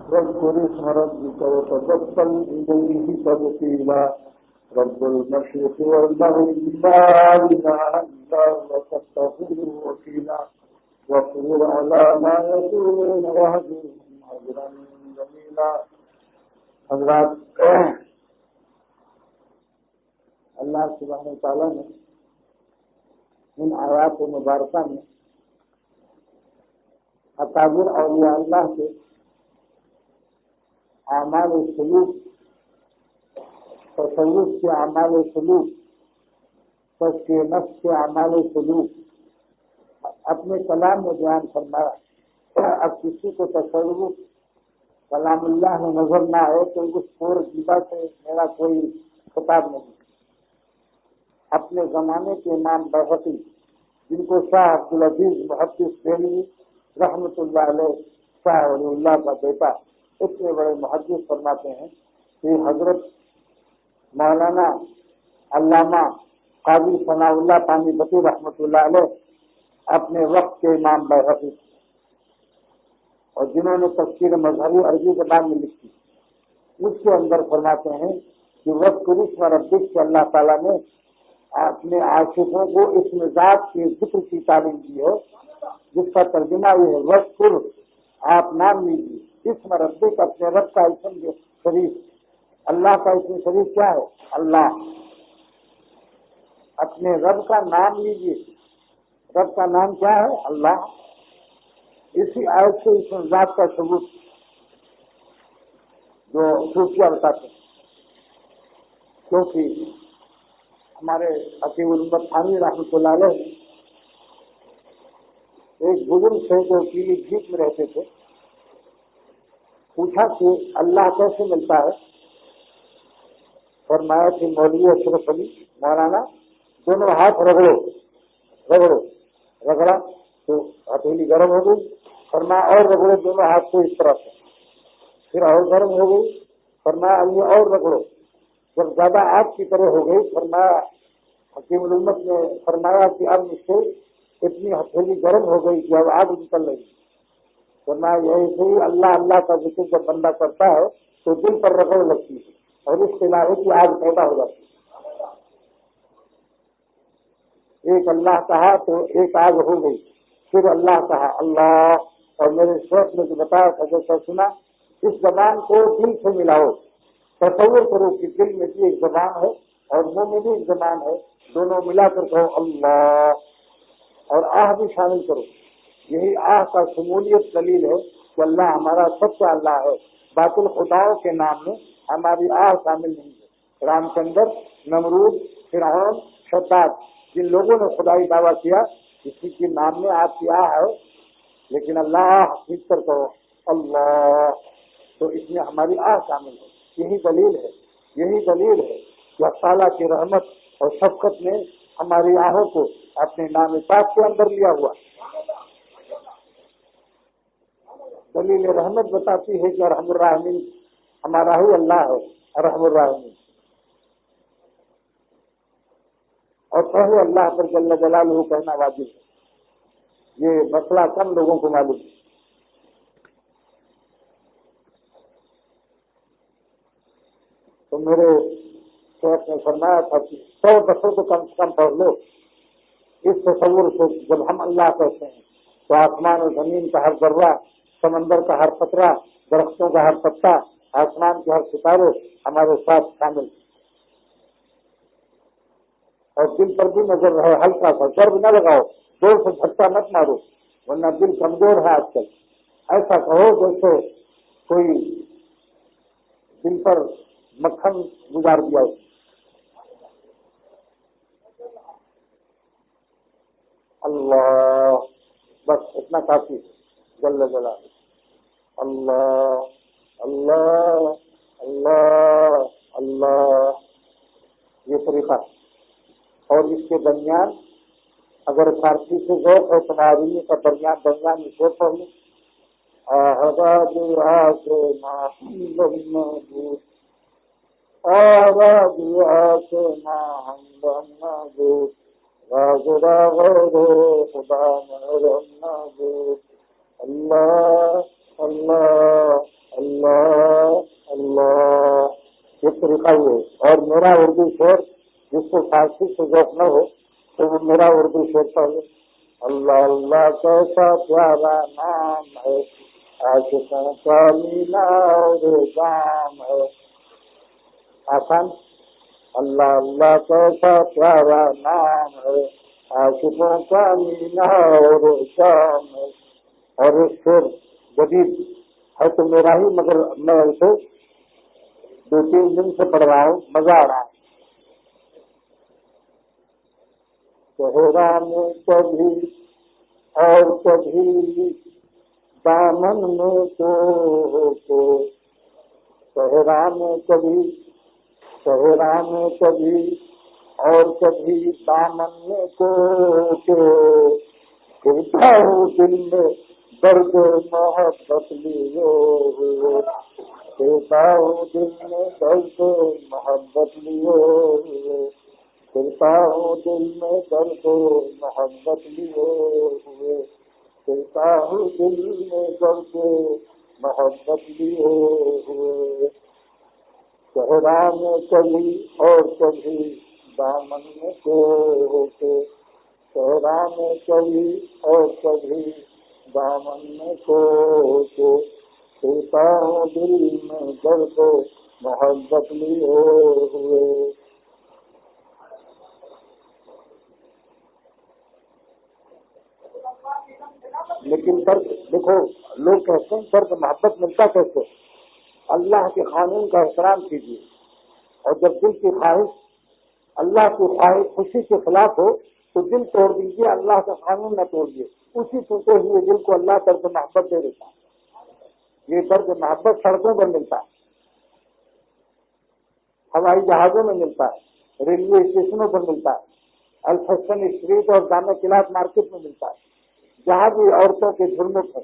واذكر اسم ربك وتبتل إليه تبتيلا رب المشرق والمغرب لا إله إلا هو فاتخذه وكيلا واصبر على ما يقولون واهجرهم هجرا جميلا. حضرات، اللہ سبحانہ وتعالیٰ نے ان آیات مبارکہ میں اکابر اولیاء اللہ کے اعمال سلوک، تصوف کے اعمال سلوک، تزکیہ نفس کے اعمال سلوک اپنے کلام میں بیان فرمایا. اب کسی کو تصوف کلام اللہ میں نظر نہ آئے تو اس پور جیبا سے میرا کوئی خطاب نہیں. اپنے زمانے کے امام بیہقی، جن کو شاہ عبدالعزیز محدث دہلوی رحمۃ اللہ علیہ شاہ ولی اللہ کا بیٹا اتنے بڑے محدث فرماتے ہیں کہ حضرت مولانا علامہ قاضی ثناء اللہ پانی بتی رحمۃ اللہ علیہ اپنے وقت کے امام بیہقی، اور جنہوں نے تفسیر مظہری عربی زبان میں لکھی، اس کے اندر فرماتے ہیں کہ واذکر اسم ربک سے اللہ تعالیٰ نے اپنے عاشقوں کو اس ذات کے ذکر کی تعلیم دی ہے، جس کا ترجمہ یہ ہے واذکر، آپ نام لیجیے، اسم ربک، اپنے رب کا اسم شریف. اللہ کا اسم شریف کیا ہے؟ اللہ. اپنے رب کا نام لیجیے. رب کا نام کیا ہے؟ اللہ. اسی آیت سے اس ذات کا ثبوت جو صوفیہ بتاتے ہیں، کیونکہ ہمارے حکیم الامت تھانوی رحمۃ اللہ علیہ ایک بزرگ سے جو پیلی بھیت میں رہتے تھے، پوچھا کہ اللہ کیسے ملتا ہے؟ فرمایا کہ مولوی اشرف علی مولانا دونوں ہاتھ رگڑو. رگڑا تو ہتھیلی گرم ہو گئی. فرمایا اور رگڑو دونوں ہاتھ کو اس طرح سے، پھر اور گرم ہو گئی. فرمایا یہ اور رگڑو. جب زیادہ آگ کی طرح ہو گئی، فرمایا حکیم الامت نے فرمایا کہ اب مجھ سے اتنی ہتھیلی گرم ہو گئی کہ اب آگ نکل رہی. فرمایا یہی صحیح، اللہ اللہ کا ذکر جب بندہ کرتا ہے تو دل پر رگڑ لگتی ہے اور اس کے علاوہ کی آگ پیدا ہو جاتی ہے. ایک اللہ کہا تو ایک آگ ہو گئی، پھر اللہ کہا اللہ. اور میرے شیخ نے جو بتایا تھا، جیسا سنا، اس زبان کو دل سے ملاؤ. تصور کرو کہ دل میں بھی ایک زبان ہے اور منہ میں بھی ایک زبان ہے، دونوں ملا کر کہو اللہ، اور آہ بھی شامل کرو. یہی آہ کا شمولیت دلیل ہے کہ اللہ ہمارا سچا اللہ ہے. باطل خداؤں کے نام میں ہماری آہ شامل نہیں ہے. رام چندر، نمرود، فرعون، شداد، جن لوگوں نے خدائی دعویٰ کیا، کسی کے نام میں آپ کی آہ ہے، لیکن اللہ کھینچ کر کہو اللہ، تو اس میں ہماری آہ شامل ہے. یہی دلیل ہے کہ اللہ تعالیٰ کی رحمت اور شفقت نے ہماری آہوں کو اپنے نام پاک کے اندر لیا ہوا. دلیل رحمت بتاتی ہے کہ ارحم الراحمین ہمارا ہی اللہ ہے، ارحم الراحمین. اور پہلے اللہ پر جل جلالہ کہنا واجب ہے. یہ مسئلہ کم لوگوں کو معلوم ہے. تو میرے شیخ نے فرمایا تھا کہ 100 دفعہ تو کم سے کم پڑھ لو. اس تصور سے جب ہم اللہ کہتے ہیں تو آسمان اور زمین کا ہر ذرہ، سمندر کا ہر قطرہ، درختوں کا ہر پتا، آسمان کے ہر ستارے ہمارے ساتھ شامل. اور دل پر بھی نظر رہے، ہلکا سا ضرب نہ لگاؤ، زور سے جھٹکا مت مارو، ورنہ دل کمزور ہے آج کل. ایسا کہو جیسے کوئی دل پر مکھن گزار دیا. اللہ، بس اتنا کافی ہے. جل جلالہ اللہ اللہ اللہ اللہ، یہ طریقہ. اور اس کے درمیان اگر فارسی سے ذوق ہے تو عربی کا درمیان میں شعر پڑھ لیں. آباد خدا اللہ اللہ اللہ لکھا ہوا ہے، اور میرا اردو شعر جس کو فارسی سے ذوق نہ ہو تو وہ میرا اردو شعر پڑھے. اللہ اللہ کیسا پیارا نام ہے، عاشقوں کا مینا اور جام ہے. آسان. اللہ اللہ کیسا پیارا نام ہے، عاشقوں کا مینا اور جام ہے. اور ایک شعر جدید ہے تو میرا ہی، مگر میں اسے 2-3 دن سے پڑھ رہا ہوں، مزہ آ رہا ہے. صحرا میں کبھی اور کبھی دامن میں تو صحرا میں کبھی اور کبھی دامن میں کو پھرتا ہوں دل میں درد محبت لیے، پھرتا ہوں دل میں درد محبت لیے، پھرتا ہوں دل میں درد محبت لیے ہوئے، پھرتا ہوں دل میں درد محبت لیے ہوئے. صحرا میں کبھی اور کبھی دامن میں کو صحرا میں کبھی اور کبھی دامن میں کو پھرتا ہوں دل میں درد محبت لیے ہوئے. لیکن درد دیکھو، لوگ کہتے ہیں درد محبت ملتا کیسے؟ اللہ کے قانون کا احترام کیجیے، اور جب دل کی خواہش اللہ کی خواہش خوشی کے خلاف ہو تو دل توڑ دیجیے، اللہ کا قانون نہ توڑیے. اسی ٹوٹے ہوئے دل کو اللہ درد محبت دے دیتا ہے. یہ درد محبت سڑکوں پر ملتا ہے، ہوائی جہازوں میں ملتا ہے، ریلوے اسٹیشنوں پر ملتا ہے، الفسن اسٹریٹ اور جامع کلاس مارکیٹ میں ملتا ہے، جہاں بھی عورتوں کے جھرمٹ ہے،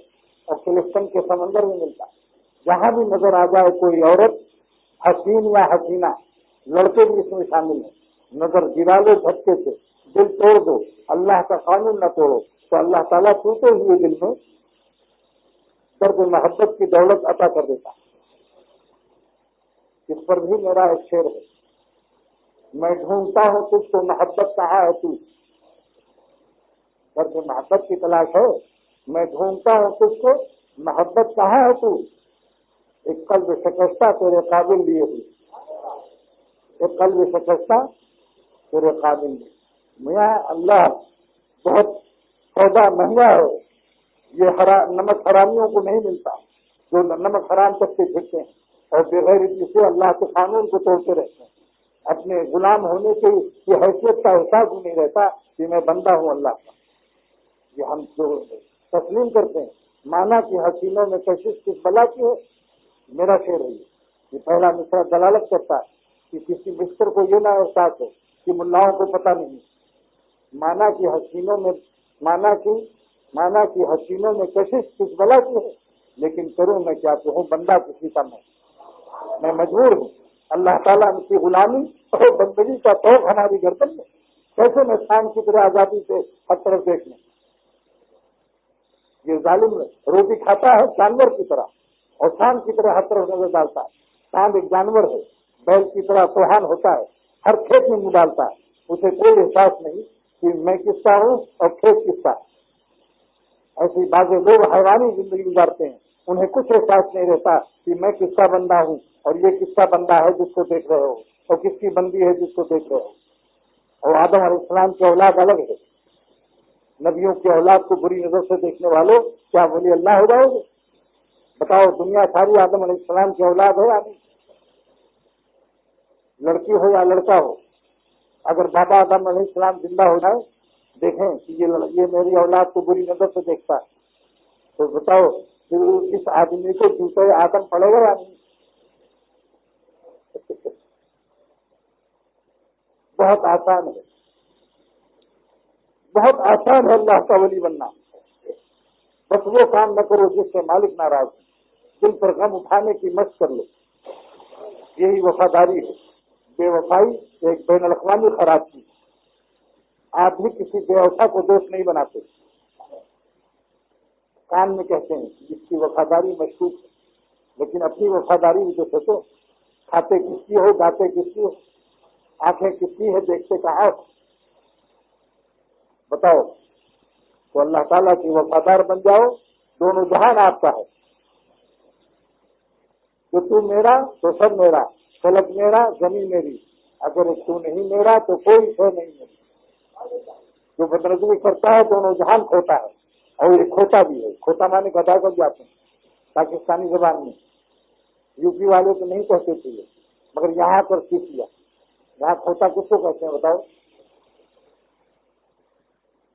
اور فلسطین کے سمندر میں ملتا ہے. جہاں بھی نظر آ جائے کوئی عورت حسین یا حسینہ، لڑکے بھی اس میں شامل ہیں، نظر گرا لو جھٹکے سے، دل توڑ دو، اللہ کا قانون نہ توڑو، تو اللہ تعالیٰ ٹوٹے ہوئے دل میں درد محبت کی دولت عطا کر دیتا. اس پر بھی میرا ایک شعر ہے. میں ڈھونڈتا ہوں تجھ کو محبت کہاں ہے تو، درد محبت کی تلاش ہے. میں ڈھونڈتا ہوں تجھ کو محبت کہاں ہے تو، ایک قلب شکستہ تیرے قابل لیے ہوئی، ایک قلب شکستہ تیرے قابل لیے. میاں اللہ بہت سودا مہنگا ہے. یہ نمک حرامیوں کو نہیں ملتا جو نمک حرام تک سے پھرتے ہیں اور بغیر اسے اللہ کے قانون کو توڑتے رہتے ہیں. اپنے غلام ہونے کی حیثیت کا احساس بھی نہیں رہتا کہ میں بندہ ہوں اللہ کا. یہ ہم جو تسلیم کرتے ہیں. مانا کہ حسینوں میں کشش کس بلا کی ہے. میرا شعر ہے یہ پہلا مصرع دلالت کرتا ہے کہ کسی مستر کو یہ نہ احساس ہو کہ ملاؤں کو پتہ نہیں. مانا کہ حسینوں میں کشش کس بلا کی ہے، لیکن کروں میں کیا کہوں، بندہ کسی کا میں مجبور ہوں. اللہ تعالیٰ ان کی غلامی اور بندگی کا توق ہماری گردن میں. کیسے میں شام کی طرح آزادی سے ہر طرف دیکھ لوں. یہ ظالم روٹی کھاتا ہے جانور کی طرح اور شام کی طرح ہر طرف نظر ڈالتا ہے. شام ایک جانور ہے، بیل کی طرح کوہان ہوتا ہے، ہر کھیت میں منہ ڈالتا ہے. اسے کوئی احساس نہیں کہ میں کس کا ہوں اور کھیت کس کا. ایسی بعض لوگ حیوانی زندگی گزارتے ہیں، انہیں کچھ احساس نہیں رہتا کہ میں کس کا بندہ ہوں اور یہ کس کا بندہ ہے جس کو دیکھ رہے ہو، اور کس کی بندی ہے جس کو دیکھ رہے ہو. اور آدم علیہ السلام کی اولاد الگ ہے. نبیوں کی اولاد کو بری نظر سے دیکھنے والوں کیا ولی اللہ ہو جاؤ گے؟ بتاؤ، دنیا ساری آدم علیہ السلام کی اولاد ہے آدمی، لڑکی ہو یا لڑکا ہو. اگر بابا آدم علیہ السلام زندہ ہو جائے، دیکھیں کہ یہ میری اولاد کو بری نظر سے دیکھتا ہے، تو بتاؤ اس آدمی کو جوتے آدم پڑے گا یا نہیں؟ بہت آسان ہے، بہت آسان ہے اللہ کا ولی بننا. بس وہ کام نہ کرو جس سے مالک ناراض ہو. دل پر غم اٹھانے کی مشق کر لو، یہی وفاداری ہے. بے وفائی ایک بین الاقوامی خراب چیز. آپ بھی کسی بے وفا کو دوست نہیں بناتے. کان میں کہتے ہیں جس کی وفاداری مشکوک ہے، لیکن اپنی وفاداری بھی تو سوچو. کھاتے کس کی ہو، گاتے کس کی ہو، آنکھیں کس کی ہے، دیکھتے کہاں ہو؟ بتاؤ۔ تو اللہ تعالیٰ کی وفادار بن جاؤ، دونوں جہان آپ کا ہے۔ جو تو میرا تو سب میرا، فلک میرا زمین میری، اگر تو نہیں میرا تو کوئی شے نہیں میری۔ جو بدنظری کرتا ہے دونوں جہان کھوتا ہے، اور یہ کھوتا بھی ہے۔ کھوتا مانے گدا کر جاتے ہیں پاکستانی زبان میں، یو پی والے تو نہیں کہتے تھے یہ، مگر یہاں پر سیکھ لیا۔ یہاں کھوتا کس کو کہتے ہیں بتاؤ؟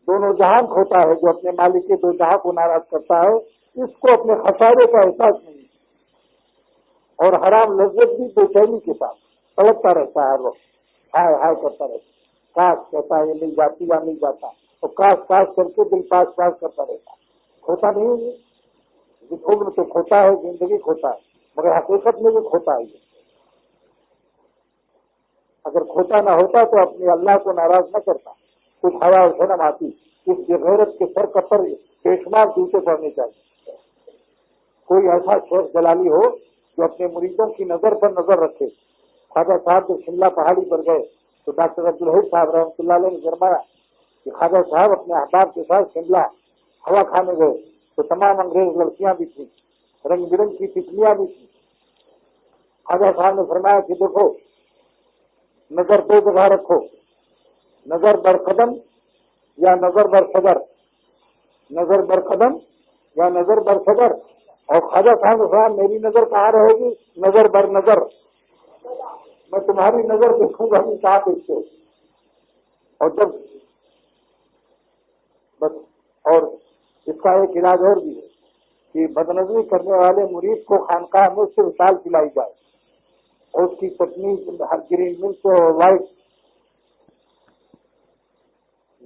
دونوں جہان کھوتا ہے جو اپنے مالک کے دو جہاں کو ناراض کرتا ہے، اس کو اپنے خسارے کا احساس نہیں، اور حرام لذت بھی بے چینی کے ساتھ تڑپتا رہتا ہے، ہر وقت ہائے ہائے کرتا رہتا ہے، کاش کہتا ہے یہ مل جاتی یا مل جاتا، تو کاش کاش کر کے دل پاس پاس کرتا رہتا ہے۔ کھوتا نہیں ہے یہ عمر تو کھوتا ہے، زندگی کھوتا ہے، مگر حقیقت میں بھی کھوتا ہے یہ۔ اگر کھوتا نہ ہوتا تو اپنے اللہ کو ناراض نہ کرتا، کچھ حیا و شرم آتی۔ اس بغیرت کے سر کا پر بے شمار جوتے پڑنے چاہیے۔ کوئی ایسا شیخ جلالی ہو جو اپنے مریدوں کی نظر پر نظر رکھے۔ خواجہ صاحب جب شملہ پہاڑی پر گئے تو ڈاکٹر عبدالحی صاحب رحمۃ اللہ علیہ نے فرمایا کہ خواجہ صاحب اپنے احباب کے ساتھ شملہ ہوا کھانے گئے تو تمام انگریز لڑکیاں بھی تھیں، رنگ برنگ کی تتلیاں بھی تھیں۔ خواجہ صاحب نے فرمایا کہ دیکھو، نظر دو جگہ رکھو، نظر بر قدم یا نظر بر صدر، نظر بر قدم یا نظر بر صدر۔ اور خواجہ صاحب نے فرمایا میری نظر کہاں رہے گی؟ نظر بر نظر، میں تمہاری نظر دیکھوں گا بھی کہاں دیکھتے ہو۔ اور جب بس، اور اس کا ایک علاج اور بھی ہے کہ بدنظری کرنے والے مرید کو خانقاہ میں سے وصال پلائی جائے، اور اس کی چٹنی گرین مرچ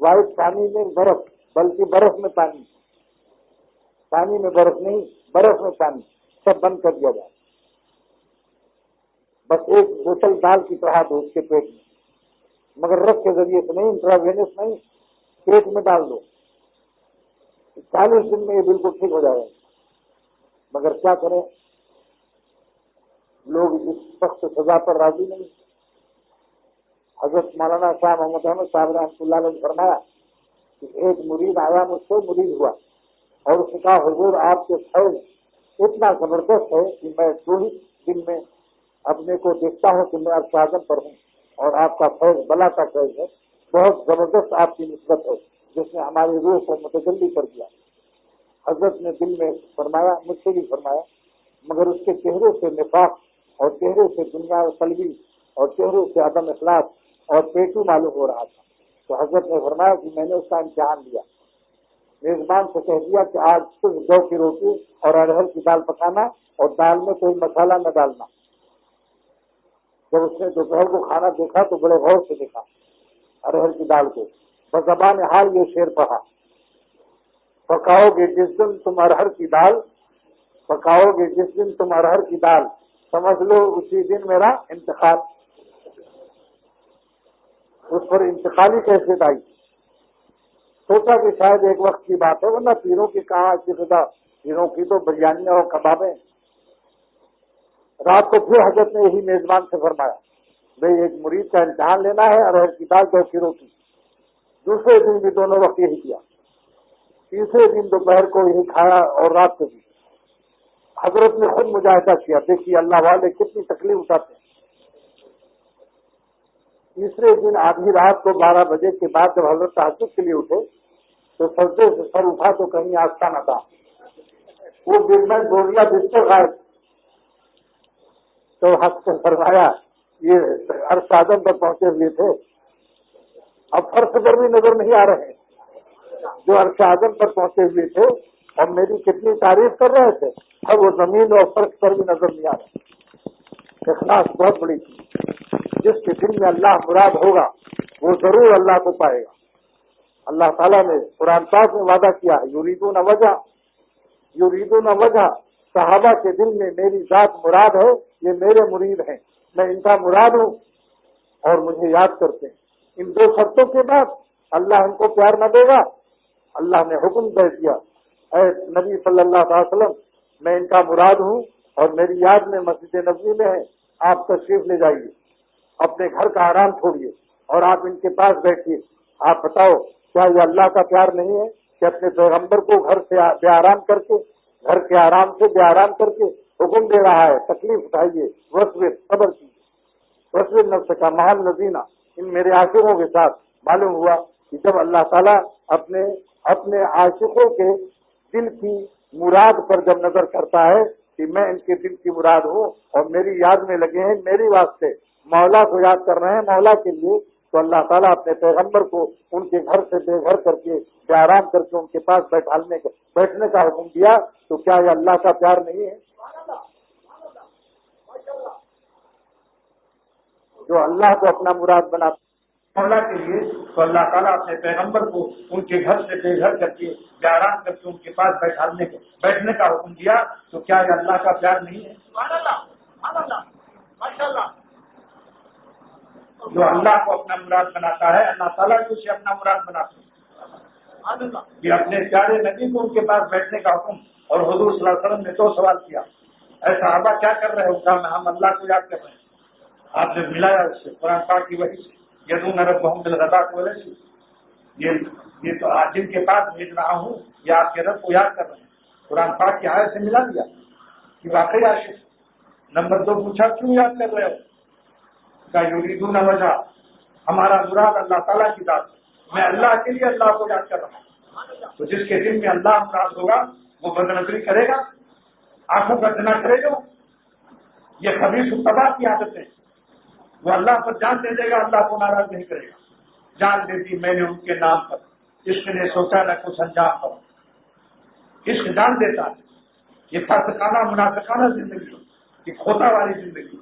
وائٹ پانی میں برف، بلکہ برف میں پانی، پانی میں برف نہیں، برف میں پانی، سب بند کر دیا جائے۔ بس ایک بوتل دال کی طرح دو اس کے پیٹ میں، مگر رس کے ذریعے سے نہیں، انٹراوینس نہیں، پیٹ میں ڈال دو۔ 40 دن میں یہ بالکل ٹھیک ہو جائے گا۔ مگر کیا کریں، لوگ اس سخت سزا پر راضی نہیں۔ حضرت مولانا شاہ محمد احمد صاحب رحمۃ اللہ علیہ نے فرمایا کہ ایک مرید آیا، مجھ سے مرید ہوا، اور اس نے کہا حضور آپ کے فیض اتنا زبردست ہے کہ میں 2 ہی دن میں اپنے کو دیکھتا ہوں کہ میں عرش اعظم پر ہوں، اور آپ کا فیض بلا کا فیض ہے، بہت زبردست آپ کی نسبت ہے جس نے ہماری روح کو متجلی کر دیا۔ حضرت نے دل میں فرمایا، مجھ سے بھی فرمایا، مگر اس کے چہرے سے نفاق، اور چہرے سے دنیا طلبی، اور چہرے سے عدم اخلاص اور پیٹو معلوم ہو رہا تھا۔ تو حضرت نے فرمایا کہ میں نے اس کا امتحان لیا، میزبان سے کہہ دیا کہ آج صرف جو کی روٹی اور ارہر کی دال پکانا، اور دال میں کوئی مسالہ نہ ڈالنا۔ جب اس نے دوپہر کو کھانا دیکھا تو بڑے غور سے دیکھا ارہر کی دال کو، بزبان حال یہ شعر پڑھا، پکاؤ گے جس دن تم ارہر کی دال، پکاؤ گے جس دن تم ارہر کی دال، سمجھ لو اسی دن میرا انتقال۔ اس پر انتقالی کیفیت آئی۔ سوچا کہ شاید ایک وقت کی بات ہے، ورنہ پیروں کی کہاں کی خدا، پیروں کی تو بریانیاں اور کبابیں۔ رات کو پھر حضرت نے یہی میزبان سے فرمایا بھائی ایک مرید کا امتحان لینا ہے، ارہر کی دال 2 کی روٹی۔ دوسرے دن بھی دونوں وقت یہی کیا، تیسرے دن دوپہر کو یہی کھایا، اور رات کو بھی۔ حضرت نے خود مجاہدہ کیا، دیکھیے اللہ والے کتنی تکلیف اٹھاتے ہیں۔ تیسرے دن آدھی رات کو 12 بجے کے بعد جب حضرت تہجد کے لیے اٹھے تو سجدے سے سر اٹھا تو کہیں آستہ نہ تھا، وہ بزمن بوریا بستر غائب۔ تو حضرت نے فرمایا یہ عرش اعظم پر پہنچے ہوئے تھے، اب فرش پر بھی نظر نہیں آ رہے ہیں۔ جو عرش اعظم پر پہنچے ہوئے تھے اور میری کتنی تعریف کر رہے تھے، اب وہ زمین اور فرش پر بھی نظر نہیں آ رہے۔ اخلاص بہت بڑی چیز، جس کے دل میں اللہ مراد ہوگا وہ ضرور اللہ کو پائے گا۔ اللہ تعالیٰ نے قرآن پاک میں وعدہ کیا ہے، یریدون وجہ، یریدون وجہ، صحابہ کے دل میں میری ذات مراد ہے، یہ میرے مرید ہیں، میں ان کا مراد ہوں اور مجھے یاد کرتے ہیں۔ ان 2 شرطوں کے بعد اللہ ان کو پیار نہ دے گا۔ اللہ نے حکم دے دیا، اے نبی صلی اللہ علیہ وسلم میں ان کا مراد ہوں، اور میری یاد میں مسجد نبوی میں ہے، آپ تشریف لے جائیے، اپنے گھر کا آرام چھوڑیے اور آپ ان کے پاس بیٹھیے۔ آپ بتاؤ کیا یہ اللہ کا پیار نہیں ہے کہ اپنے پیغمبر کو گھر سے بے آرام کر کے، گھر کے آرام سے بے آرام کر کے حکم دے رہا ہے تکلیف اٹھائیے، وصبر صبر کیجیے، وصبر نفسک مع الذین، ان میرے عاشقوں کے ساتھ۔ معلوم ہوا کہ جب اللہ تعالیٰ اپنے عاشقوں کے دل کی مراد پر جب نظر کرتا ہے کہ میں ان کے دل کی مراد ہوں اور میری یاد میں لگے ہیں، میری واسطے مولا کو یاد کر رہے ہیں، مولا کے لیے، تو اللہ تعالیٰ اپنے پیغمبر کو ان کے گھر سے بے گھر کر کے بے آرام کر کے ان کے پاس بیٹھنے کا حکم دیا۔ تو کیا یہ اللہ کا پیار نہیں ہے؟ جو اللہ کو اپنا مراد بناتا مولا کے لیے، تو اللہ تعالیٰ اپنے پیغمبر کو ان کے گھر سے بے گھر کر کے بے آرام کر کے ان کے پاس بیٹھنے کا حکم دیا۔ تو کیا یہ اللہ کا پیار نہیں ہے؟ جو اللہ کو اپنا مراد بناتا ہے، اللہ تعالیٰ بھی اسے اپنا مراد بناتا ہے۔ یہ اپنے پیارے نبی کو ان کے پاس بیٹھنے کا حکم، اور حضور صلی اللہ علیہ وسلم نے 2 سوال کیا، اے صحابہ کیا کر رہے ہو؟ ہم اللہ کو یاد کر رہے ہیں۔ آپ نے ملایا اس سے قرآن پاک کی وحی سے، یدعون ربهم بالغداۃ والعشی، یہ تو جن کے پاس بھیج رہا ہوں یہ آپ کے رب کو یاد کر رہے ہیں۔ قرآن پاک کی آیت سے ملا دیا کہ واقعی عاشق۔ نمبر 2 پوچھا کیوں یاد کر رہے ہو؟ کا یریدون وجہ، ہمارا مراد اللہ تعالیٰ کی ذات ہے، میں اللہ کے لیے اللہ کو یاد کر رہا ہوں۔ تو جس کے دل میں اللہ مراد ہوگا وہ بد نظری کرے گا، آنکھوں کا زنا کرے گا، یہ خبیث الطبع کی عادتیں، وہ اللہ پر جان دے دے گا، اللہ کو ناراض نہیں کرے گا۔ جان دے دی میں نے ان کے نام پر، عشق نے سوچا نہ کچھ انجام پر۔ عشق جان دیتا ہے، یہ فاسقانہ منافقانہ زندگی، یہ کھوتا والی زندگی۔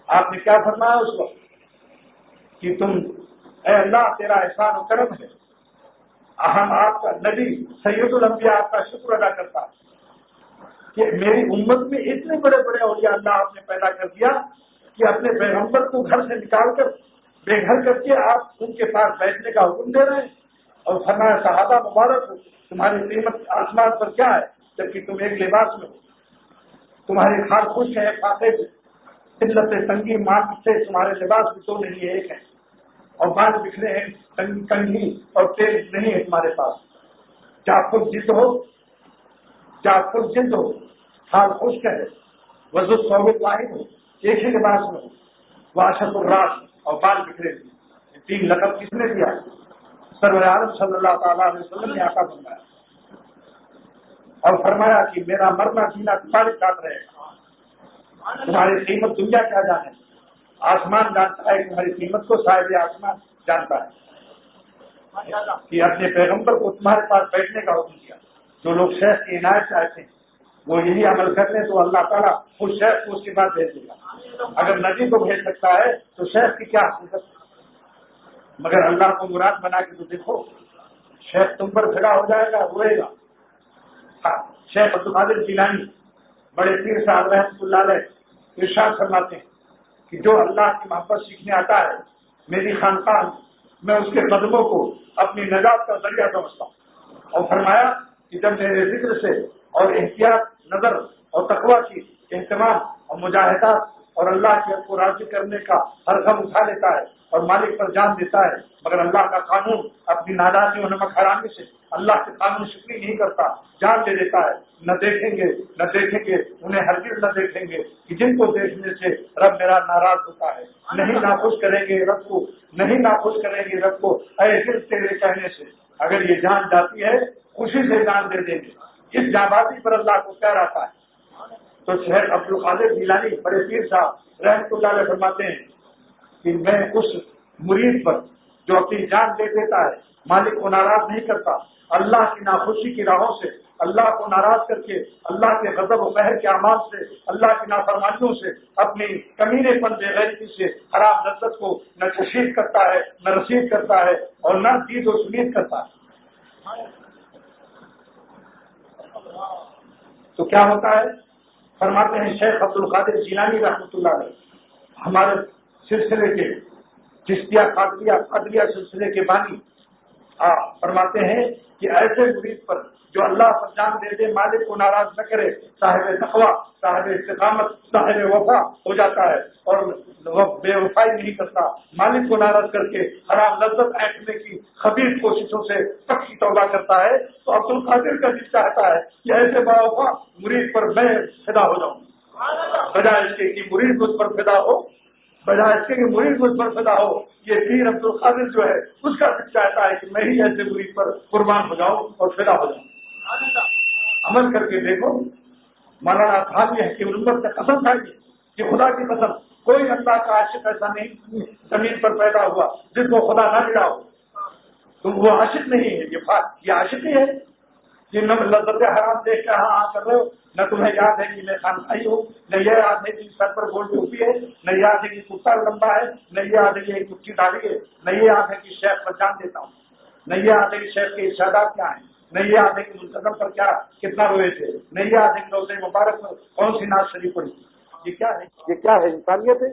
آپ نے کیا فرمایا اس وقت کہ تم اے اللہ تیرا احسان و کرم ہے، ہم آپ کا نبی سید الانبیاء آپ کا شکر ادا کرتا کہ میری امت میں اتنے بڑے بڑے اولیاء اللہ آپ نے پیدا کر دیا کہ اپنے پیغمبر کو گھر سے نکال کر بے گھر کر کے آپ ان کے پاس بیٹھنے کا حکم دے رہے ہیں، اور فرمایا صحابہ مبارک ہو، تمہاری قیمت آسمان پر کیا ہے جبکہ تم ایک لباس میں ہو، تمہاری کھال خوش ہے فاقے سے، قلت تنگی ماں سے تمہارے لباس بھی تو نہیں ایک ہے، اور بال بکھرے ہیں کنگھی اور تیل نہیں ہے تمہارے پاس، کیا خود جد ہو، کیا خود جد ہو، حال خشک ہے، وضو صحبت واحد ہو، ایک ہی لباس میں ہو، واشت الراس اور بال بکھرے ہوئے۔ 3 لقب کس نے دیا؟ سرور عالم صلی اللہ تعالیٰ علیہ وسلم نے آقا فرمایا، اور فرمایا کہ میرا مرنا جینا تمہارے ساتھ رہے گا، تمہاری قیمت دنیا کیا جانے، آسمان جانتا ہے تمہاری قیمت کو، صاحب آسمان جانتا ہے کہ اپنے پیغمبر کو تمہارے پاس بیٹھنے کا حکم دیا۔ جو لوگ شیخ کی عنایت چاہتے ہیں وہ یہی عمل کر لیں تو اللہ تعالیٰ اس شیخ کو اس کے بعد بھیج دے گا۔ اگر نبی کو بھیج سکتا ہے تو شیخ کی کیا حقیقت؟ مگر اللہ کو مراد بنا کے تو دیکھو، شیخ تم پر کھڑا ہو جائے گا، روئے گا۔ شیخ عبد القادر جیلانی بڑے پیر صاحب رحمۃ اللہ علیہ ارشاد فرماتے ہیں کہ جو اللہ کی محبت سیکھنے آتا ہے میری خانقاہ میں اس کے قدموں کو اپنی نجات کا ذریعہ سمجھتا ہوں، اور فرمایا کہ جب میرے ذکر سے اور احتیاط نظر اور تقویٰ کی اہتمام اور مجاہدات اور اللہ کے کو راضی کرنے کا ہر غم اٹھا لیتا ہے اور مالک پر جان دیتا ہے، مگر اللہ کا قانون اپنی نادانی اور نمک حرامی سے اللہ کے قانون شکنی نہیں کرتا، جان دے دیتا ہے۔ نہ دیکھیں گے انہیں ہرگز نہ دیکھیں گے کہ جن کو دیکھنے سے رب میرا ناراض ہوتا ہے، نہیں ناخوش کریں گے رب کو اے دل تیرے کہنے سے۔ اگر یہ جان جاتی ہے خوشی سے جان دے دیں گے، اس جانبازی پر اللہ کو پیار آتا ہے۔ تو شیخ عبد القادر جیلانی بڑے پیر صاحب رحمۃ اللہ علیہ فرماتے ہیں کہ میں اس مرید پر جو اپنی جان دے دیتا ہے، مالک کو ناراض نہیں کرتا، اللہ کی ناخوشی کی راہوں سے اللہ کو ناراض کر کے، اللہ کے غضب و قہر کے اعمال سے، اللہ کی نافرمانیوں سے، اپنی کمینے پن بے غیرتی سے حرام لذت کو نہ کشید کرتا ہے، نہ رسید کرتا ہے، اور نہ دید و سمید کرتا ہے۔ تو کیا ہوتا ہے؟ فرماتے ہیں شیخ عبد القادر جیلانی رحمۃ اللہ علیہ ہمارے سلسلے کے چشتیہ قادریہ سلسلے کے بانی، فرماتے ہیں کہ ایسے مرید پر جو اللہ پر جان دے دے، مالک کو ناراض نہ کرے، صاحب تقویٰ، صاحب استقامت، صاحب وفا ہو جاتا ہے اور وہ بے وفائی نہیں کرتا، مالک کو ناراض کر کے حرام لذت اینٹنے کی خبیث کوششوں سے پکی توبہ کرتا ہے، تو عبد القادر کا دل چاہتا ہے کہ ایسے با وفا مرید پر میں فدا ہو جاؤں، بجائے اس کے کہ مرید مجھ پر فدا ہو، بجائے اس کے کہ مرید مجھ پر فدا ہو، یہ پیر عبد القادر جو ہے اس کا دل چاہتا ہے کہ میں ہی ایسے مرید پر قربان ہو جاؤں اور فدا ہو جاؤں۔ عمل کر کے دیکھو، مولانا صاحب یہ حکیم الامت سے قسم کھائیے کہ خدا کی قسم کوئی اللہ کا عاشق ایسا نہیں زمین پر پیدا ہوا جس کو خدا نہ ملا ہو۔ تم وہ عاشق نہیں ہے، یہ عاشق ہی ہے کہ نہ لذت حرام دیکھ کے ہاں کر رہے ہو، نہ تمہیں یاد ہے کہ میں خان کھائی ہوں، نہ یہ یاد ہے کہ سر پر گول ٹوپی ہے، نہ یاد ہے کہ کتا لمبا ہے، نہ یہ یاد ہے کہ ایک کچی داڑھی ہے، نہ یہ یاد ہے کہ شیخ پر جان دیتا ہوں، نہ یہ یاد ہے کہ شیخ کے ارشادات کیا ہیں، نہ یہ یاد ہے کہ منتظم پر کتنا روئے تھے، نہ یہ یاد ہے کہ روزے مبارک میں کون سی ناز شریف پڑی۔ یہ کیا ہے؟ یہ کیا ہے؟ انسانیت ہے۔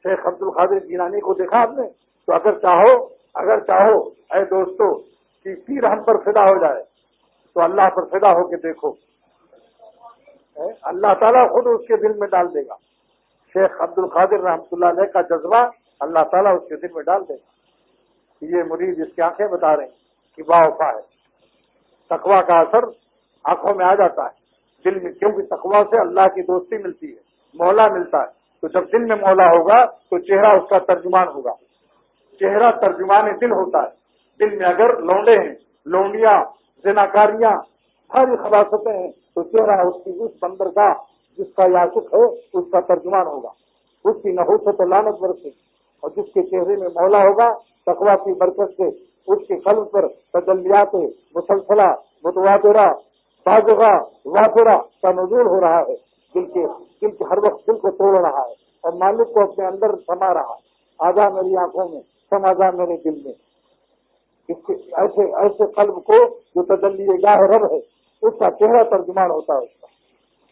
شیخ عبد القادر جیلانی کو دیکھا آپ نے؟ تو اگر چاہو اے دوستو کہ پیر ہم پر فدا ہو جائے تو اللہ پر فدا ہو کے دیکھو، اللہ تعالیٰ خود اس کے دل میں ڈال دے گا۔ شیخ عبد القادر رحمۃ اللہ علیہ کا جذبہ اللہ تعالیٰ اس کے دل میں ڈال دے گا کہ یہ مرید اس کی آنکھیں بتا رہے ہیں کہ با وفا ہے۔ تقویٰ کا اثر آنکھوں میں آ جاتا ہے دل میں، کیونکہ تقویٰ سے اللہ کی دوستی ملتی ہے، مولا ملتا ہے۔ تو جب دل میں مولا ہوگا تو چہرہ اس کا ترجمان ہوگا، چہرہ ترجمان دل ہوتا ہے۔ دل میں اگر لونڈے ہیں، لونڈیاں، زناکاریاں، ساری خباثتیں ہیں تو چہرہ اس بندر کا جس کا یاسق ہے اس کا ترجمان ہوگا، اس کی نحوست و لعنت برسے، اور جس کے چہرے میں مولا ہوگا تقویٰ کی برکت سے اس کے قلب پر تجلیات مسلسلہ متواترہ بازغہ وافرہ کا نزول ہو رہا ہے، دل کے ہر وقت دل کو توڑ رہا ہے اور مالک کو اپنے اندر سما رہا ہے۔ آجا میری آنکھوں میں، سما جا میرے دل میں۔ ایسے قلب کو جو تجلی گاہ رب ہے اس کا چہرہ ترجمان ہوتا ہے اس کا۔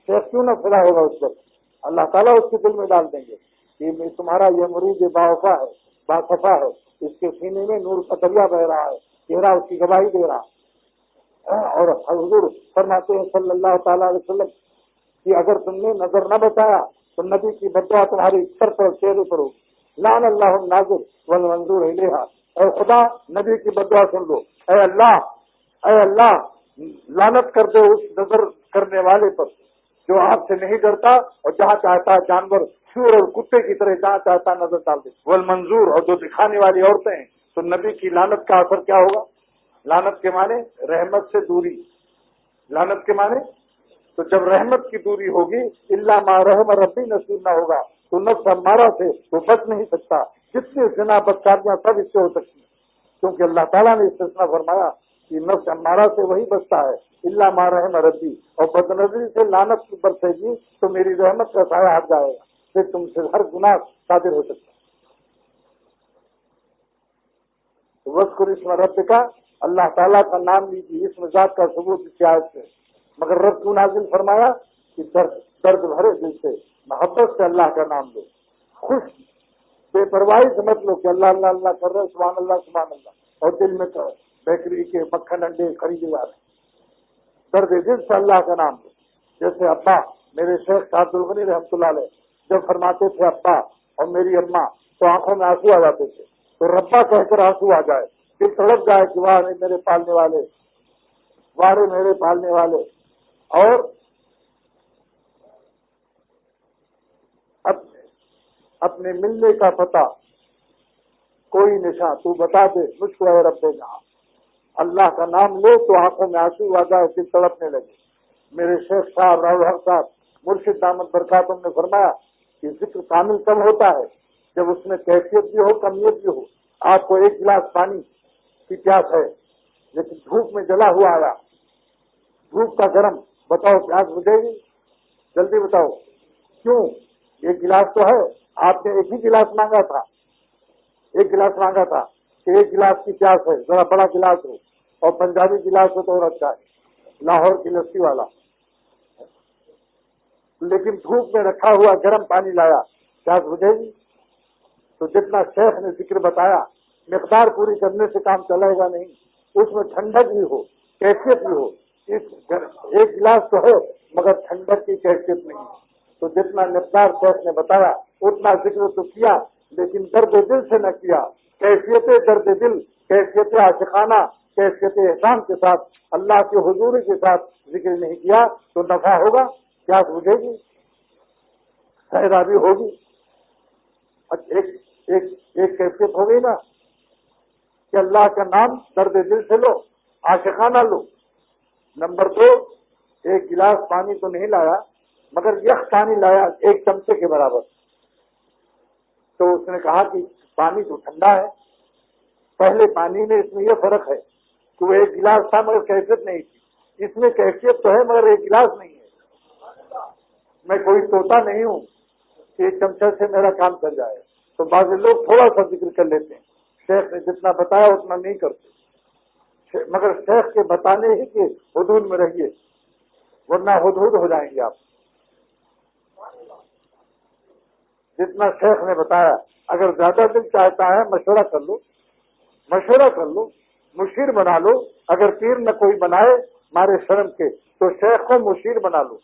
شیخ کیوں نہ فدا ہوگا اس پر؟ اللہ تعالیٰ اس کے دل میں ڈال دیں گے کہ تمہارا یہ مرید با وفا ہے، با صفا ہے، اس کے سینے میں نور کا دریا بہ رہا ہے، چہرہ اس کی گواہی دے رہا ہے۔ اور حضور فرماتے ہیں صلی اللہ تعالیٰ علیہ وسلم کہ اگر تم نے نظر نہ بچایا تو نبی کی بدعا تمہاری سر پر چہرے پر ہو۔ لعن اللہ الناظر والمنظور الیہا، اے خدا نبی کی بدعا سن لو، اے اللہ لعنت کر دے اس نظر کرنے والے پر جو آپ سے نہیں ڈرتا اور جہاں چاہتا جانور سور اور کتے کی طرح جہاں چاہتا نظر ڈال دے۔ والمنظور، اور جو دکھانے والی عورتیں ہیں، تو نبی کی لعنت کا اثر کیا ہوگا؟ لعنت کے معنی رحمت سے دوری، لعنت کے معنی تو جب رحمت کی دوری ہوگی الا ما رحم ربی نصیب نہ ہوگا تو نفس ہمارا سے تو بچ نہیں سکتا۔ جتنے زنا بدکاریاں سب اس سے ہو سکتی ہیں، کیونکہ اللہ تعالیٰ نے استثناء فرمایا کہ نفس ہمارا سے وہی بچتا ہے الا ما رحم ربی، اور بدنظری سے لعنت برسے گی تو میری رحمت کا سایہ ہٹ جائے گا، پھر تم سے ہر گناہ صادر ہو سکتا ہے۔ وذکر اسم ربک کا اللہ تعالیٰ کا نام لیجیے، اسم ذات کا ثبوت اس آیت سے۔ مگر رب کو نازل فرمایا کہ درد بھرے دل سے محبت سے اللہ کا نام لو، خوش بے پرواہی سے مت لو کہ اللہ اللہ اللہ کر رہے سبحان اللہ اور دل میں بیکری کے مکھن انڈے خریدے جا رہے، درد دل سے اللہ کا نام لو۔ جیسے ابا میرے شیخ عبد الغنی رحمۃ اللہ علیہ جب فرماتے تھے ابا اور میری اماں تو آنکھوں میں آنسو آ جاتے تھے، تو ربا کہہ کر آنسو آ جائے، دل تڑپ جائے کہ واہ میرے پالنے والے، واہ میرے پالنے والے۔ اور اپنے ملنے کا پتہ کوئی نشان تو بتا دے مجھ کو اے رب جہاں۔ اللہ کا نام لو تو آنکھوں میں آنسو آ جائے، دل تڑپنے لگے۔ میرے شیخ صاحب راؤ حق صاحب مرشد دامت برکاتم نے فرمایا کہ ذکر کامل کب ہوتا ہے؟ جب اس میں کیفیت بھی ہو کمیت بھی ہو۔ آپ کو ایک گلاس پانی کی پیاس ہے لیکن دھوپ میں جلا ہوا آیا، دھوپ کا گرم، بتاؤ پیاس بجھے گی؟ جلدی بتاؤ کیوں؟ ایک گلاس تو ہے، آپ نے ایک ہی گلاس مانگا تھا، ایک گلاس مانگا تھا کہ ایک گلاس کی پیاس ہے، ذرا بڑا گلاس ہو، اور پنجابی گلاس ہو تو اور اچھا ہے، لاہور کی لسی والا۔ لیکن دھوپ میں رکھا ہوا گرم پانی لایا، پیاس بجھے گی؟ تو جتنا شیخ نے ذکر بتایا مقدار پوری کرنے سے کام چلے گا نہیں، اس میں ٹھنڈک بھی ہو، کیفیت بھی ہو۔ ایک گلاس تو ہے مگر ٹھنڈک کی کیفیت نہیں، تو جتنا مقدار شیخ نے بتایا اتنا ذکر تو کیا، لیکن درد دل سے نہ کیا، کیفیت درد دل، کیفیت عاشقانہ، کیفیت احسان کے ساتھ اللہ کے حضور کے ساتھ ذکر نہیں کیا تو نفع ہوگا؟ پیاس بجھے گی؟ سیرابی ہوگی؟ ایک کیفیت ہو گئی نا کہ اللہ کا نام درد دل سے لو، عاشقانہ لو۔ نمبر 2، ایک گلاس پانی تو نہیں لایا مگر یخ پانی لایا 1 چمچے کے برابر، تو اس نے کہا کہ پانی تو ٹھنڈا ہے، پہلے پانی میں اس میں یہ فرق ہے کہ وہ 1 گلاس تھا مگر کیفیت نہیں تھی، اس میں کیفیت تو ہے مگر 1 گلاس نہیں ہے۔ میں کوئی طوطا نہیں ہوں کہ 1 چمچے سے میرا کام چل جائے، تو بعض لوگ تھوڑا سا ذکر کر لیتے ہیں، شیخ نے جتنا بتایا اتنا نہیں کرتے، مگر شیخ کے بتانے ہی کے حدود میں رہیے ورنہ حدود ہو جائیں گے آپ۔ جتنا شیخ نے بتایا، اگر زیادہ دل چاہتا ہے مشورہ کر لو، مشیر بنا لو، اگر پیر نہ کوئی بنائے مارے شرم کے تو شیخ کو مشیر بنا لو۔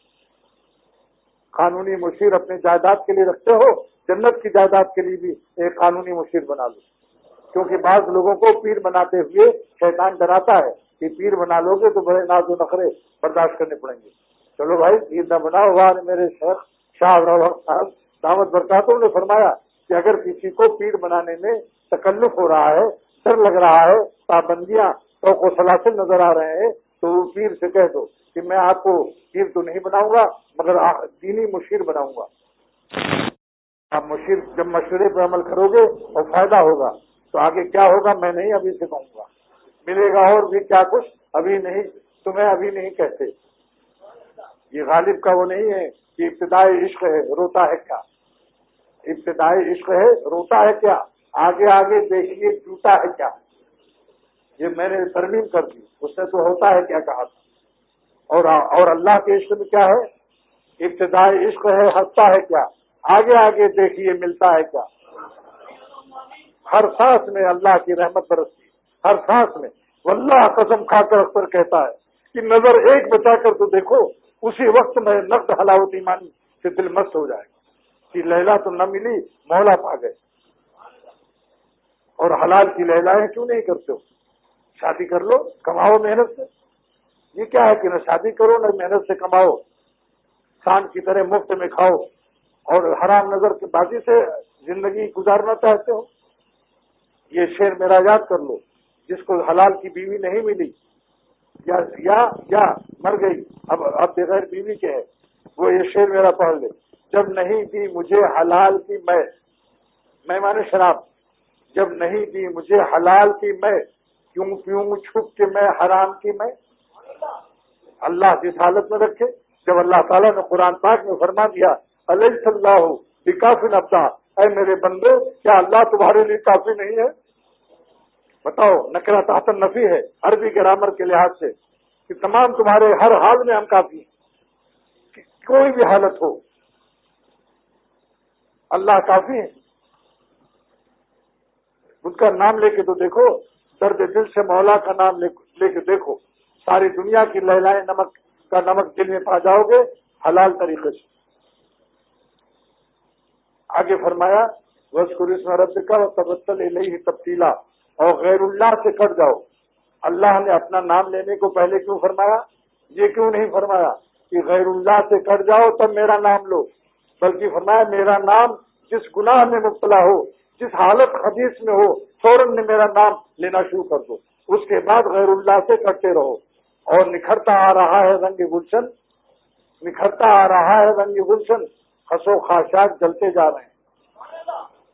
قانونی مشیر اپنی جائیداد کے لیے رکھتے ہو، جنت کی جائیداد کے لیے بھی ایک قانونی مشیر بنا لو، کیونکہ بعض لوگوں کو پیر بناتے ہوئے شیطان ڈراتا ہے کہ پیر بنا لو گے تو بڑے ناز و نخرے برداشت کرنے پڑیں گے۔ چلو بھائی پیر نہ بناؤ۔ وہاں میرے شیخ شاہ صاحب دعوت برکاتوں نے فرمایا کہ اگر کسی کو پیر بنانے میں تکلف ہو رہا ہے، ڈر لگ رہا ہے، پابندیاں توق و سلاسل نظر آ رہے ہیں، تو وہ پیر سے کہہ دو کہ میں آپ کو پیر تو نہیں بناؤں گا مگر دینی مشیر بناؤں گا۔ آپ مشیر جب مشورے پر عمل کرو گے اور فائدہ ہوگا تو آگے کیا ہوگا میں نہیں ابھی سے کہوں گا، ملے گا اور بھی کیا کچھ ابھی نہیں، تمہیں ابھی نہیں کہتے۔ یہ غالب کا وہ نہیں ہے کہ ابتدائی عشق ہے روتا ہے کیا، ابتدائی عشق ہے روتا ہے کیا، آگے آگے دیکھیے ٹوٹا ہے کیا۔ یہ میں نے ترمیم کر دی، اس نے تو ہوتا ہے کیا کہا تھا، اور اللہ کے عشق میں کیا ہے، ابتدائی عشق ہے ہنستا ہے کیا، آگے آگے دیکھیے ملتا ہے کیا۔ ہر سانس میں اللہ کی رحمت برستی، ہر سانس میں۔ واللہ قسم کھا کر اکثر کہتا ہے کہ نظر ایک بچا کر تو دیکھو، اسی وقت میں نقد حلاوت ایمانی سے دل مست ہو جائے گا کہ لیلا تو نہ ملی مولا پا گئے۔ اور حلال کی لیلائیں کیوں نہیں کرتے ہو؟ شادی کر لو، کماؤ محنت سے۔ یہ کیا ہے کہ نہ شادی کرو نہ محنت سے کماؤ، شان کی طرح مفت میں کھاؤ اور حرام نظر کی بازی سے زندگی گزارنا چاہتے ہو۔ یہ شعر میرا یاد کر لو، جس کو حلال کی بیوی نہیں ملی یا مر گئی اب بغیر بیوی کے ہے، وہ یہ شعر میرا پڑھ لے۔ جب نہیں دی مجھے حلال کی میں مانے شراب، جب نہیں دی مجھے حلال کی میں کیوں پیوں چھپ کے میں حرام کی میں۔ اللہ جس حالت میں رکھے، جب اللہ تعالیٰ نے قرآن پاک میں فرما دیا علیہ اللہ بکافٍ عبدا، اے میرے بندے کیا اللہ تمہارے لیے کافی نہیں ہے؟ بتاؤ، نکرہ تحت النفی ہے عربی گرامر کے لحاظ سے کہ تمام تمہارے ہر حال میں ہم کافی ہیں، کوئی بھی حالت ہو اللہ کافی ہے۔ ان کا نام لے کے تو دیکھو، درد دل سے مولا کا نام لے کے دیکھو، ساری دنیا کی لیلائیں نمک کا نمک دل میں پا جاؤ گے حلال طریقے سے۔ آگے فرمایا وَاذْكُرِ اسْمَ رَبِّكَ وَتَبَتَّلْ إِلَيْهِ تَبْتِيلًا، اور غیر اللہ سے کٹ جاؤ۔ اللہ نے اپنا نام لینے کو پہلے کیوں فرمایا؟ یہ کیوں نہیں فرمایا کہ غیر اللہ سے کٹ جاؤ تب میرا نام لو، بلکہ فرمایا میرا نام جس گناہ میں مبتلا ہو، جس حالت خبیث میں ہو، فوراً میرا نام لینا شروع کر دو، اس کے بعد غیر اللہ سے کٹتے رہو۔ اور نکھرتا آ رہا ہے رنگ گلشن، نکھرتا آ رہا ہے رنگ گلشن، خسو خاشاک جلتے جا رہے ہیں۔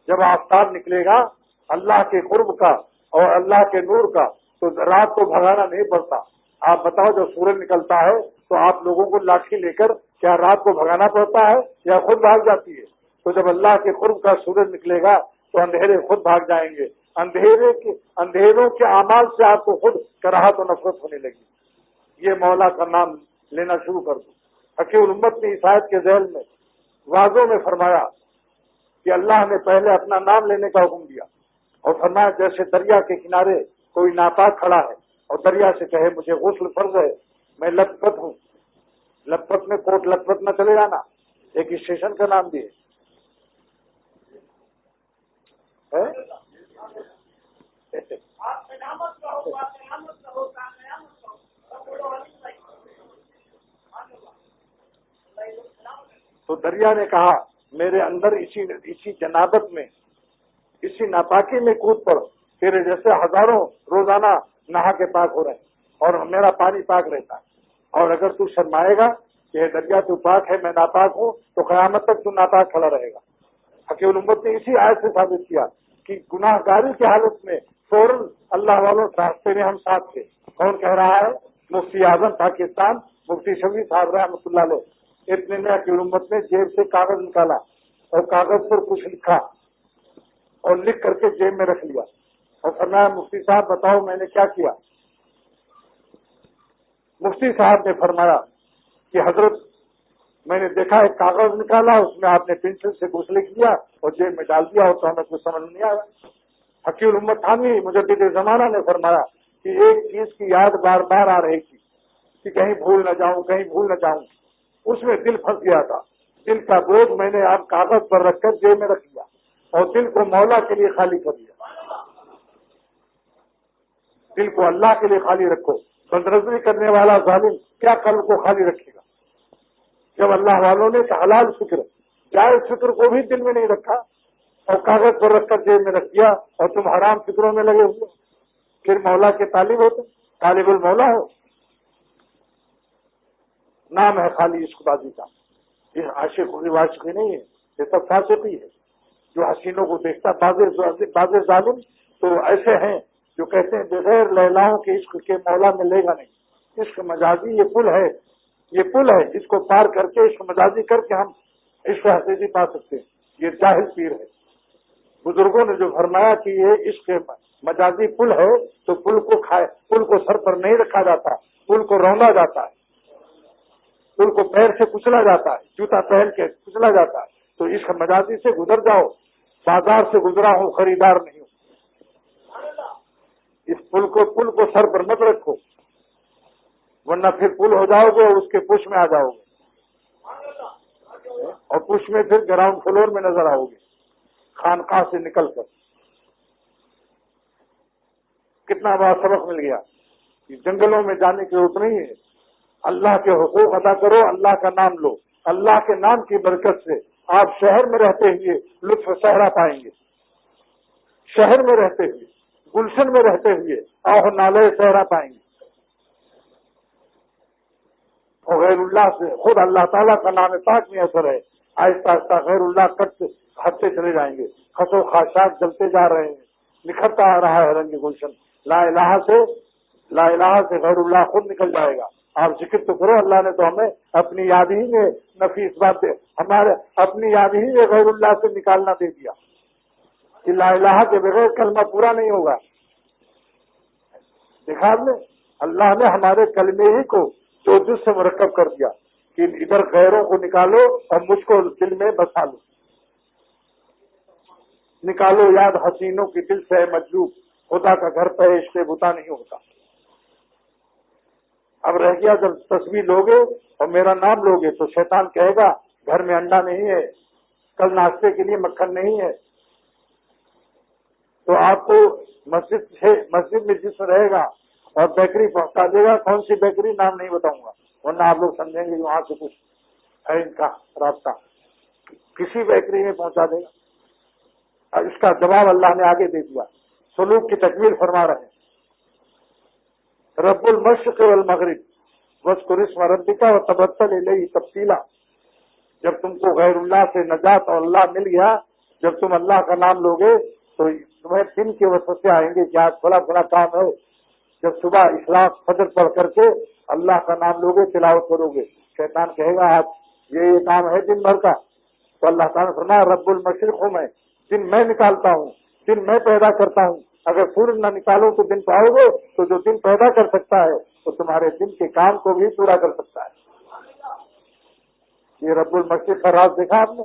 جب آفتاب نکلے گا اللہ کے قرب کا اور اللہ کے نور کا تو رات کو بھگانا نہیں پڑتا۔ آپ بتاؤ، جب سورج نکلتا ہے تو آپ لوگوں کو لاٹھی لے کر کیا رات کو بھگانا پڑتا ہے یا خود بھاگ جاتی ہے؟ تو جب اللہ کے قرب کا سورج نکلے گا تو اندھیرے خود بھاگ جائیں گے، اندھیروں کے اعمال سے آپ کو خود کراہت و نفرت ہونے لگی۔ یہ مولا کا نام لینا شروع کر دو۔ حکیم الامت نے اس آیت کے ذیل میں واضح میں فرمایا کہ اللہ نے پہلے اپنا نام لینے کا حکم دیا اور فرمایا جیسے دریا کے کنارے کوئی ناپاک کھڑا ہے اور دریا سے کہے مجھے غسل فرض ہے، میں لت پت ہوں، لت پت میں کوٹ لت پت نہ چلے جانا، ایک اسٹیشن کا نام بھی ہے۔ تو دریا نے کہا میرے اندر اسی جنابت میں، اسی ناپاکی میں کود پڑ، تیرے جیسے ہزاروں روزانہ نہا کے پاک ہو رہے ہیں اور میرا پانی پاک رہتا ہے، اور اگر تو شرمائے گا کہ دریا تو پاک ہے میں ناپاک ہوں تو قیامت تک تو ناپاک کھڑا رہے گا۔ حکیم الامت نے اسی آیت سے ثابت کیا کہ گناہ گاری کی حالت میں فوراً اللہ والوں راستے میں ہم ساتھ تھے۔ کون کہہ رہا ہے؟ مفتی اعظم پاکستان مفتی شفیع صاحب رحمۃ اللہ علیہ۔ اتنے میں حکیم الامت نے جیب سے کاغذ نکالا اور کاغذ پر کچھ لکھا اور لکھ کر کے جیب میں رکھ لیا اور فرمایا مفتی صاحب بتاؤ میں نے کیا کیا؟ مفتی صاحب نے فرمایا کہ حضرت میں نے دیکھا ایک کاغذ نکالا، اس میں آپ نے پنسل سے کچھ لکھ دیا اور جیب میں ڈال دیا، اور تو ہمیں کچھ سمجھ نہیں آیا۔ حکیم الامت تھانوی مجدد زمانہ نے فرمایا کہ ایک چیز کی یاد بار بار آ رہی تھی کہ کہیں بھول نہ جاؤں، کہیں بھول نہ جاؤں، اس میں دل پھنس گیا تھا۔ دل کا بوجھ میں نے آپ کاغذ پر رکھ کر جیب میں رکھ دیا اور دل کو مولا کے لیے خالی کر دیا۔ دل کو اللہ کے لیے خالی رکھو۔ بدنظری کرنے والا ظالم کیا قلب کو خالی رکھے گا؟ جب اللہ والوں نے حلال فکر جائز فکر کو بھی دل میں نہیں رکھا اور کاغذ پر رکھ کر جیب میں رکھ دیا اور تم حرام فکروں میں لگے ہوئے، پھر مولا کے طالب ہوتے، طالب المولا ہو۔ نام ہے خالی عشق بازی کا، یہ عاشق عاشقی نہیں ہے، یہ سب فاسقی ہے جو حسینوں کو دیکھتا۔ باز ظالم تو ایسے ہیں جو کہتے ہیں بغیر لیلاؤں کے عشق کے مولا میں لے گا نہیں۔ عشق مجازی یہ پل ہے، یہ پل ہے، اس کو پار کر کے عشق مجازی کر کے ہم عشق حقیقی پا سکتے ہیں۔ یہ جاہل پیر ہے۔ بزرگوں نے جو فرمایا کہ یہ عشق مجازی پل ہے تو پل کو سر پر نہیں رکھا جاتا، پل کو روندا جاتا ہے، پل کو پیر سے کچلا جاتا ہے، جوتا پہن کے کچلا جاتا ہے۔ تو عشق مجازی سے گزر جاؤ، بازار سے گزرا ہوں خریدار نہیں ہوں۔ اس پل کو سر پر مت رکھو، ورنہ پھر پل ہو جاؤ گے اور اس کے پش میں آ جاؤ گے، اور پش میں پھر گراؤنڈ فلور میں نظر آؤ گے خانقاہ سے نکل کر۔ کتنا بڑا سبق مل گیا۔ جنگلوں میں جانے کی ضرورت نہیں ہے، اللہ کے حقوق ادا کرو، اللہ کا نام لو، اللہ کے نام کی برکت سے آپ شہر میں رہتے ہوئے لطف صحرا پائیں گے، شہر میں رہتے ہوئے، گلشن میں رہتے ہوئے آہ نالے صحرا پائیں گے، اور غیر اللہ سے خود اللہ تعالیٰ کا نام پاک میں اثر ہے۔ آہستہ آہستہ غیر اللہ ہٹتے چلے جائیں گے، خس و خاشاک جلتے جا رہے ہیں، نکھرتا آ رہا ہے رنگ گلشن۔ لا الہ سے غیر اللہ خود نکل جائے گا۔ آپ ذکر تو کرو، اللہ نے تو ہمیں اپنی یاد ہی میں نفیس بات ہمارے اپنی یاد ہی میں غیر اللہ سے نکالنا دے دیا کہ لا الہ کے بغیر کلمہ پورا نہیں ہوگا۔ دیکھا آپ نے، اللہ نے ہمارے کلمے ہی کو جو دل سے مرکب کر دیا کہ ادھر غیروں کو نکالو اور مجھ کو دل میں بسا لو۔ نکالو یاد حسینوں کی دل سے مجلوب، خدا کا گھر پہ عشق بتا نہیں ہوتا۔ اب رہ گیا جب تصویر لوگے اور میرا نام لوگے تو شیطان کہے گا گھر میں انڈا نہیں ہے، کل ناشتے کے لیے مکھن نہیں ہے، تو آپ کو مسجد میں جسم رہے گا اور بیکری پہنچا دے گا۔ کون سی بیکری نام نہیں بتاؤں گا ورنہ آپ لوگ سمجھیں گے وہاں سے کچھ ہے ان کا رابطہ، کسی بیکری میں پہنچا دے گا۔ اس کا جواب اللہ نے آگے دے دیا، سلوک کی تکمیل فرما رہے ہیں۔ رب المشرق والمغرب واذکر اسم ربک وتبتل الیہ تبتیلا۔ جب تم کو غیر اللہ سے نجات اور اللہ مل گیا، جب تم اللہ کا نام لوگے تو تمہیں دن کے وسوسے آئیں گے کہ آج فلاں کام ہے۔ جب صبح اخلاص فجر پڑھ کر کے اللہ کا نام لوگے، تلاوت کرو گے، شیطان کہے گا آج یہ کام ہے دن بھر کا، تو اللہ تعالیٰ نے فرمایا رب المشرق ہوں میں، دن میں نکالتا ہوں، دن میں پیدا کرتا ہوں۔ اگر سورج نہ نکالو تو دن پاؤ گے، تو جو دن پیدا کر سکتا ہے تو تمہارے دن کے کام کو بھی پورا کر سکتا ہے۔ یہ رب المشرق کا راز دیکھا آپ نے؟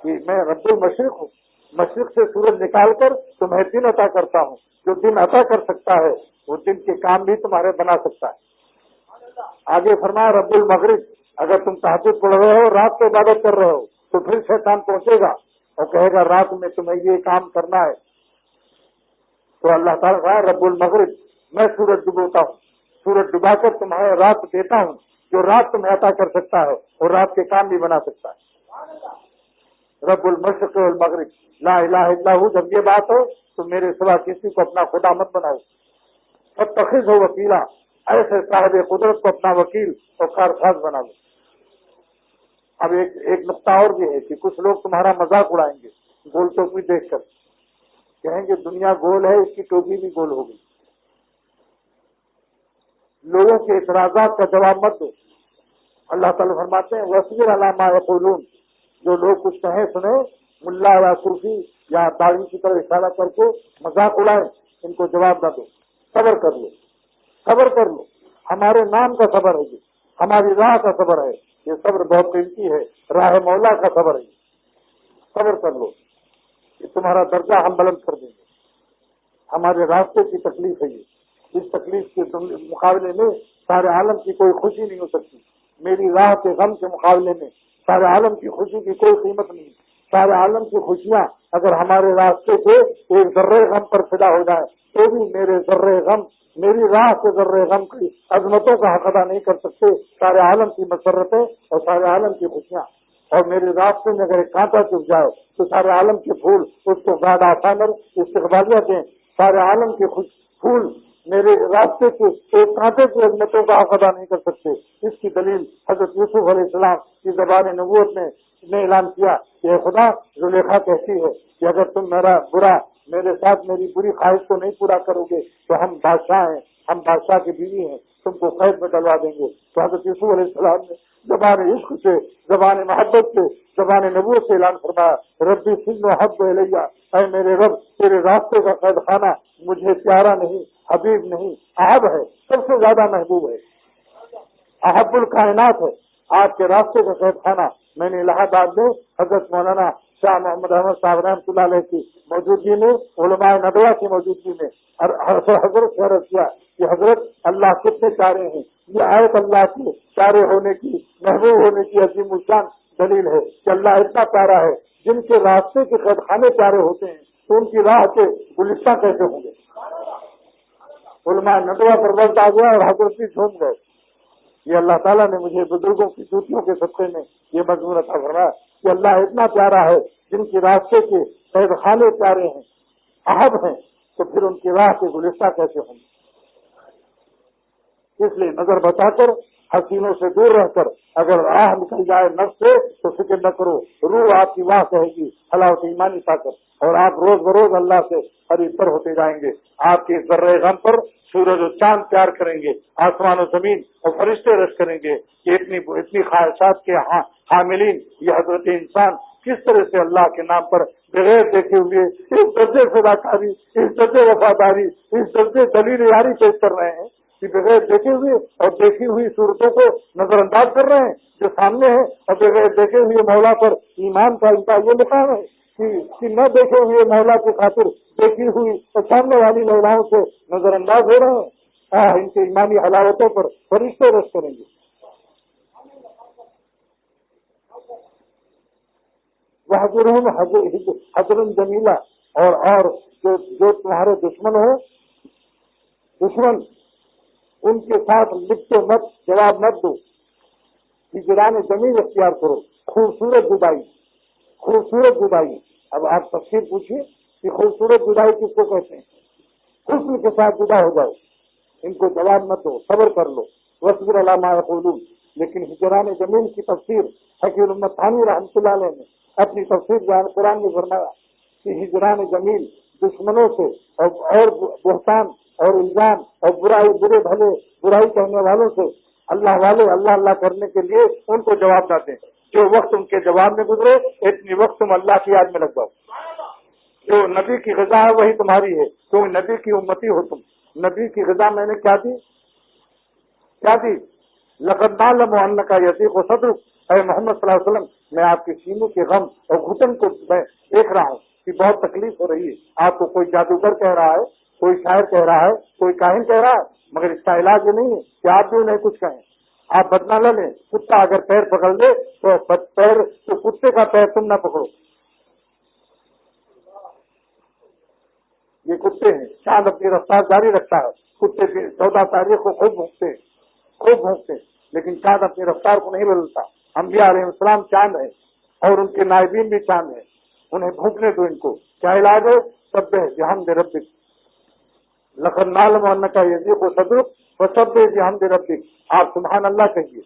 کہ میں رب المشرق ہوں، مشرق سے سورج نکال کر تمہیں دن عطا کرتا ہوں، جو دن عطا کر سکتا ہے وہ دن کے کام بھی تمہارے بنا سکتا ہے۔ آگے فرمایا رب المغرب، اگر تم تہجد پڑھ رہے ہو، رات کو عبادت کر رہے ہو، تو پھر شیطان پہنچے گا اور کہے گا رات میں تمہیں یہ کام کرنا ہے، تو اللہ تعالیٰ کہا رب المغرب، میں سورج ڈبوتا ہوں، سورج ڈبا کر تمہیں رات دیتا ہوں، جو رات تمہیں عطا کر سکتا ہے اور رات کے کام بھی بنا سکتا ہے۔ رب المشرق والمغرب لا الہ الا ہو، جب یہ بات ہو تو میرے سوا کسی کو اپنا خدا مت بناؤ، فاتخذہ ہو وکیلا، ایسے صاحب قدرت کو اپنا وکیل اور کارساز بنا لو۔ اب ایک نقطہ اور بھی ہے کہ کچھ لوگ تمہارا مذاق اڑائیں گے گول ٹوپی دیکھ کر، کہیں گے دنیا گول ہے، اس کی ٹوپی بھی گول ہو گئی۔ لوگوں کے اعتراضات کا جواب مت دو۔ اللہ تعالیٰ فرماتے ہیں وَاصْبِرْ عَلَىٰ مَا يَقُولُونَ، جو لوگ کچھ کہیں سنیں، ملا یا صوفی یا داڑھی کی طرف اشارہ کر کے مذاق اڑائیں، ان کو جواب نہ دو، صبر کر لو، صبر کر لو، ہمارے نام کا صبر ہے، یہ ہماری راہ کا صبر ہے، یہ صبر بہت قیمتی ہے، راہ مولا کا صبر ہے، صبر کر لو، یہ تمہارا درجہ ہم بلند کر دیں گے۔ ہمارے راستے کی تکلیف ہے یہ، اس تکلیف کے مقابلے میں سارے عالم کی کوئی خوشی نہیں ہو سکتی، میری راہ کے غم کے مقابلے میں سارے عالم کی خوشی کی کوئی قیمت نہیں۔ سارے عالم کی خوشیاں اگر ہمارے راستے سے ایک ذرے غم پر فدا ہو جائے تو بھی میرے ذرے غم، میری راہ کے ذرے غم کی عظمتوں کا حق ادا نہیں کر سکتے سارے عالم کی مسرتیں اور سارے عالم کی خوشیاں۔ اور میرے راستے میں اگر ایک کانٹا چپ جائے تو سارے عالم کے پھول اس کو گاڈ آسانر استقبالیہ دیں، سارے عالم کے پھول میرے راستے کے ایک کانٹے کی عظمتوں کا حق ادا نہیں کر سکتے۔ اس کی دلیل حضرت یوسف علیہ السلام کی زبان نبوت نے اعلان کیا کہ خدا، زلیخا کہتی ہے کہ اگر تم میرے ساتھ میری بری خواہش کو نہیں پورا کرو گے تو ہم بادشاہ ہیں، ہم بادشاہ کی بیوی ہیں، تم کو قید میں ڈلوا دیں گے۔ تو حضرت یوسف علیہ السلام نے زبان عشق سے، زبان محبت سے، زبان نبوت سے اعلان فرمایا ربی سجن حب الیہ، اے میرے رب تیرے راستے کا قید خانہ مجھے پیارا نہیں، حبیب نہیں، احب ہے، سب سے زیادہ محبوب ہے، احب الکائنات ہے۔ آپ کے راستے کا قید خانہ میں نے الہ آباد میں حضرت مولانا شاہ محمد احمد صاحب رحمۃ اللہ علیہ کی موجودگی میں، علماء ندوہ کی موجودگی میں حضرت سے عرض کیا کہ حضرت اللہ کتنے پیارے ہیں، یہ آیت اللہ کے پیارے ہونے کی، محبوب ہونے کی عظیم الشان دلیل ہے کہ اللہ اتنا پیارا ہے، جن کے راستے کے قید خانے پیارے ہوتے ہیں تو ان کی راہ کے گلستہ کیسے ہوں گے۔ علماء ندوہ پر وقت آ گیا اور حضرت بھی جھوم گئے۔ یہ اللہ تعالیٰ نے مجھے بزرگوں کی جوتیوں کے صدقے میں یہ مضمون عطا فرمایا کہ اللہ اتنا پیارا ہے، جن کے راستے کے قید خانے پیارے ہیں، احب ہیں، تو پھر ان کی راہ کے گلستہ کیسے ہوں گے۔ اس لیے نظر بچا کر، حسینوں سے دور رہ کر اگر راہ نکل جائے نفس سے تو فکر نہ کرو، روح آپ کی واہ کہے گی حلاوت ایمانی پا کر، اور آپ روز بروز اللہ سے قریب پر ہوتے جائیں گے۔ آپ کے ذرے غم پر سورج و چاند پیار کریں گے، آسمان و زمین اور فرشتے رش کریں گے کہ اتنی خواہشات کے حاملین یہ حضرت انسان کس طرح سے اللہ کے نام پر بغیر دیکھے ہوئے اس درجے فداکاری، اس درجے وفاداری، اس درجے دلیل یاری پیش کر رہے ہیں کہ بغیر دیکھے ہوئے اور دیکھی ہوئی صورتوں کو نظر انداز کر رہے ہیں جو سامنے ہیں، اور بغیر دیکھے ہوئے مولا پر ایمان کا ان کا یہ مقام ہے کہ نہ دیکھے ہوئے مولا کی خاطر دیکھی ہوئی اور سامنے والی مولاؤں سے نظر انداز ہو رہے ہیں۔ ان کے ایمانی حلاوتوں پر فرشتے رش کریں گے۔ وَحَجُرُهُمْ حَجْرًا جَمِيلًا، اور جو تمہارے دشمن ہو، دشمن ان کے ساتھ لکھتے مت، جواب مت دو، ہجران جمیل اختیار کرو، خوبصورت جدائی، خوبصورت جدائی۔ اب آپ تفسیر پوچھیے کہ خوبصورت جدائی کس کو کہتے ہیں؟ حسن کے ساتھ جدا ہو جاؤ، ان کو جواب مت دو، صبر کر لو، وَاصْبِرْ عَلَىٰ مَا يَقُولُونَ۔ لیکن ہجران جمیل کی تفسیر حکیم الامت تھانوی رحمۃ اللہ علیہ نے اپنی تفسیر بیان قرآن میں فرمایا کہ ہجران جمیل دشمنوں سے اور بہتان اور الزام اور برے بھلے برائی کہنے والوں سے اللہ والے اللہ کرنے کے لیے ان کو جواب نہ دیں۔ جو وقت ان کے جواب میں گزرے اتنی وقت تم اللہ کی یاد میں لگ جاؤ۔ جو نبی کی غذا ہے وہی تمہاری ہے، کیونکہ نبی کی امتی ہو تم۔ نبی کی غذا میں نے کیا دی؟ لقد نعلم انک یضیق صدرک، اے محمد صلی اللہ علیہ وسلم میں آپ کے سینے کے غم اور گھٹن کو میں دیکھ رہا ہوں کہ بہت تکلیف ہو رہی ہے. آپ کو کوئی جادوگر کہہ رہا ہے, کوئی شاعر کہہ رہا ہے, کوئی کاہن کہہ رہا ہے, مگر اس کا علاج یہ نہیں ہے کہ آپ بھی انہیں کچھ کہیں. آپ بدلا نہ لیں. کتا اگر پیر پکڑ لے تو کتے کا پیر تم نہ پکڑو. یہ کتے ہیں, چاند اپنی رفتار جاری رکھتا ہے. کتے 14 تاریخ کو خوب بھونکتے لیکن چاند اپنی رفتار کو نہیں بدلتا. انبیاء علیہ السلام چاند ہے اور ان کے نائبین بھی چاند ہیں, انہیں بھونکنے دو. ان کو کیا علاج ہے؟ سبح بحمد ربک لقد نعلم انک یضیق صدرک فسبح بحمد ربک. آپ سبحان اللہ کہیے,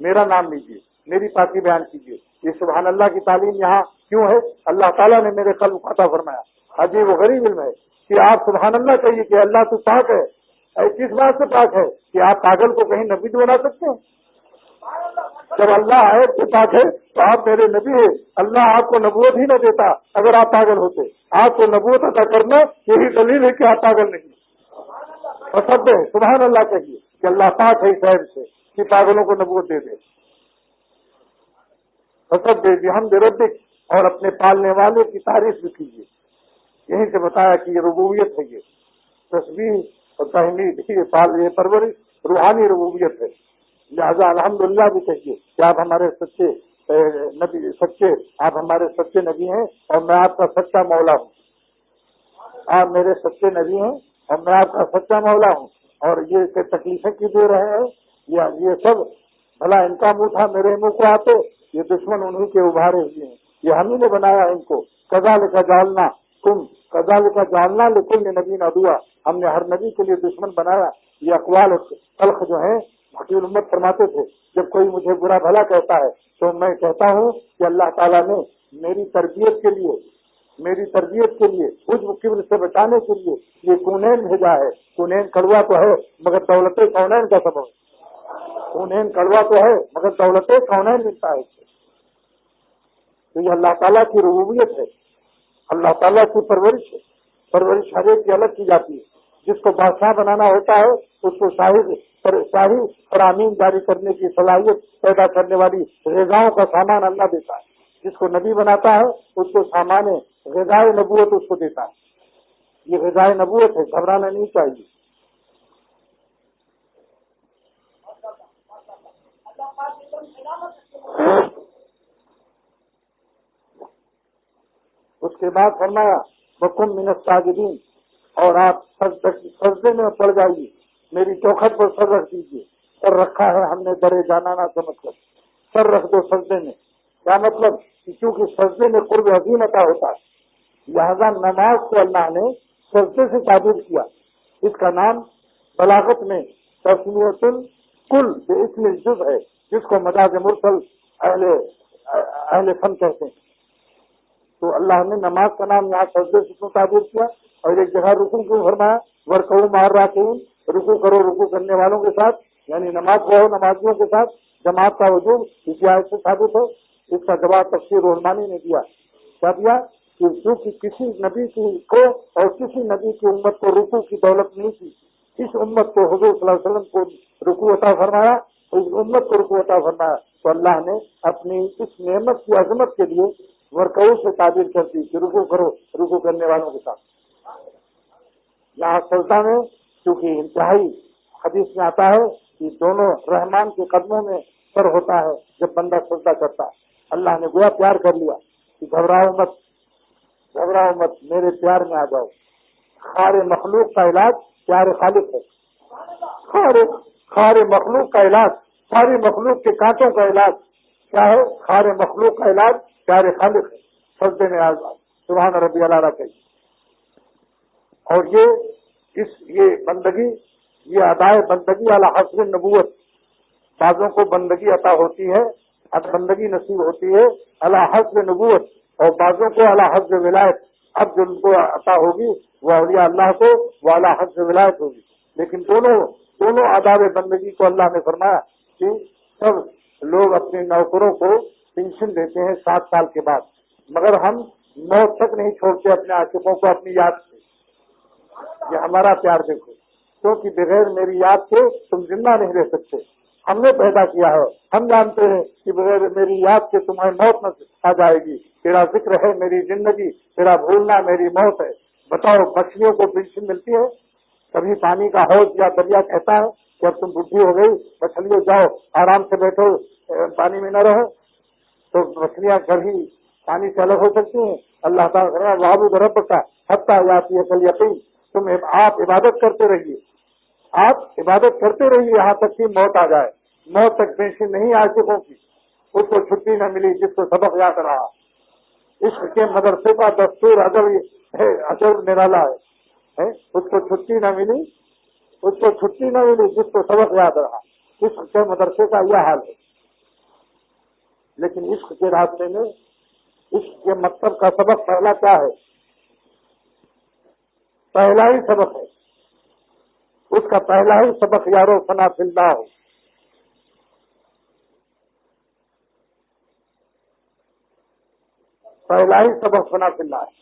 میرا نام لیجیے, میری پاکی بیان کیجیے. یہ سبحان اللہ کی تعلیم یہاں کیوں ہے؟ اللہ تعالیٰ نے میرے قلب کو عطا فرمایا. عجیب و غریب علم ہے کہ آپ سبحان اللہ کہیے کہ اللہ تو پاک ہے. کس بات سے پاک ہے کہ آپ پاگل کو کہیں نبی بنا سکتے ہیں؟ جب اللہ ہے تو پاک ہے تو آپ میرے نبی ہیں. اللہ آپ کو نبوت ہی نہ دیتا اگر آپ پاگل ہوتے. آپ کو نبوت عطا کرنا یہی دلیل ہے کہ آپ پاگل نہیں. اور سب سبحان اللہ کہیے کہ اللہ پاک ہے اس عیب سے کہ پاگلوں کو نبوت دے دے. سب بحمد ربک, اور اپنے پالنے والے کی تعریف بھی کیجیے. یہیں سے بتایا کہ یہ ربوبیت ہے, یہ تسبیح اور تحمید, یہ پرورش روحانی ربوبیت ہے. لہٰذا الحمدللہ بھی کہیے کہ آپ ہمارے آپ ہمارے سچے نبی ہیں اور میں آپ کا سچا مولا ہوں. آپ میرے سچے نبی ہیں اور میں آپ کا سچا مولا ہوں. اور یہ تکلیفیں کیوں دے رہے ہیں؟ یہ سب بھلا ان کا منہ تھا میرے منہ کو آتے. یہ دشمن انہی کے ابھارے ہوئے ہیں, یہ ہم ہی نے بنایا ان کو. کذالک جعلنا لکل نبی عدوا, ہم نے ہر نبی کے لیے دشمن بنایا. یہ اقوال تلخ جو ہیں حکیم امت فرماتے تھے, جب کوئی مجھے برا بھلا کہتا ہے تو میں کہتا ہوں کہ اللہ تعالیٰ نے میری تربیت کے لیے عجب کبر سے بچانے کے لیے یہ کونین بھیجا ہے. کونین کڑوا تو ہے مگر دولت کونین کا سبب ہے. کونین کڑوا تو ہے مگر دولت کونین ملتا ہے. تو یہ اللہ تعالیٰ کی ربوبیت ہے, اللہ تعالیٰ کی پرورش ہے. پرورش ہر ایک کی الگ کی جاتی ہے. جس کو بادشاہ بنانا ہوتا ہے اس کو شاہی فرامین جاری کرنے کی صلاحیت پیدا کرنے والی غذاؤں کا سامان اللہ دیتا ہے. جس کو نبی بناتا ہے اس کو سامان غذائے نبوت اس کو دیتا ہے. یہ غذائے نبوت ہے, گھبرانا نہیں چاہیے. اس کے بعد فرمایا وَكُن مِّنَ السَّاجِدِينَ, اور آپ سجدے میں پڑ جائیے, میری چوکھٹ پر سر رکھ دیجیے. سر رکھا ہے ہم نے درے جانا نہ سمجھ کر, سر رکھ دو سجدے میں. کیا مطلب؟ کیونکہ سجدے میں قرب عظیم عطا ہوتا ہے. لہذا نماز کو اللہ نے سجدے سے تعبیر کیا. اس کا نام بلاغت میں تسمیۃ الکل باسم الجزء ہے, جس کو مجاز مرسل اہل فن کہتے ہیں. تو اللہ نے نماز کا نام یہاں سجدے سے کیوں تعبیر کیا, اور ایک جگہ رکوع کیوں فرمایا؟ وَرْكَعُوا مَعَ الرَّاكِعِينَ, رکوع کرو رکوع کرنے والوں کے ساتھ, یعنی نماز پڑھو نمازیوں کے ساتھ. جماعت کا وجوب اسی آیت سے ثابت ہے. اس کا جواب تفسیر رحمانی نے دیا. کیا دیا؟ کہ کسی نبی کو اور کسی نبی کی امت کو رکوع کی دولت نہیں تھی. اس امت کو حضور صلی اللہ علیہ وسلم کو رکوع عطا فرمایا, اس امت کو رکوع عطا فرمایا. تو اللہ نے اپنی اس نعمت کی عظمت کے لیے ورکعو سے تعبیر کرتی کہ رکوع کرو رکوع کرنے والوں کے ساتھ. یہاں سجدہ میں کیونکہ انتہائی حدیث میں آتا ہے کہ دونوں رحمان کے قدموں میں سر ہوتا ہے جب بندہ سجدہ کرتا ہے. اللہ نے گویا پیار کر لیا کہ گھبراؤ مت میرے پیار میں آ جاؤ. خار مخلوق کا علاج پیار خالق ہے. خار مخلوق کا علاج, ساری مخلوق کے کانٹوں کا علاج کیا ہے؟ خار مخلوق کا علاج پیار خالق ہے. سجدے میں آ جاؤ, سبحان ربی الاعلیٰ کہیے. اور یہ بندگی, یہ ادائے بندگی علی حسب نبوت. بعضوں کو بندگی عطا ہوتی ہے, بندگی نصیب ہوتی ہے علی حسب نبوت, اور بعضوں کو علی حسب ولایت. اب جو ان کو عطا ہوگی وہ اولیاء اللہ کو وہ علی حسب ولایت ہوگی. لیکن دونوں آداب بندگی کو اللہ نے فرمایا کہ سب لوگ اپنے نوکروں کو پینشن دیتے ہیں 7 سال کے بعد, مگر ہم موت تک نہیں چھوڑتے اپنے عاشقوں کو اپنی یاد سے. یہ ہمارا پیار دیکھو, کیونکہ بغیر میری یاد کے تم زندہ نہیں رہ سکتے. ہم نے پیدا کیا ہے. ہم جانتے ہیں کہ بغیر میری یاد کے تمہیں موت نہ آ جائے گی. تیرا ذکر ہے میری زندگی, تیرا بھولنا میری موت ہے. بتاؤ مچھلیوں کو پینشن ملتی ہے؟ کبھی پانی کا حوض یا دریا کہتا ہے کہ اب تم بڈھی ہو گئی, مچھلیوں جاؤ آرام سے بیٹھو, پانی میں نہ رہو؟ تو مچھلیاں کبھی پانی سے الگ ہو سکتی ہیں؟ اللہ تعالیٰ وعبد ربک حتی یاتیک الیقین, تم آپ عبادت کرتے رہیے, آپ عبادت کرتے رہیے یہاں تک کہ موت آ جائے. موت تک پینشن نہیں عاشقوں کی, اس کو چھٹی نہ ملی جس کو سبق یاد رہا. عشق کے مدرسے کا دستور اجر نرالا ہے, اس کو چھٹی نہ ملی, اس کو چھٹی نہ ملی جس کو سبق یاد رہا. عشق کے مدرسے کا یہ حال ہے. لیکن عشق کے راستے میں عشق کے مطلب کا سبق پہلا کیا ہے؟ پہلا ہی سبق ہے, اس کا پہلا ہی سبق یارو فنا فی اللہ ہو. پہلا ہی سبق فنا فی اللہ ہے.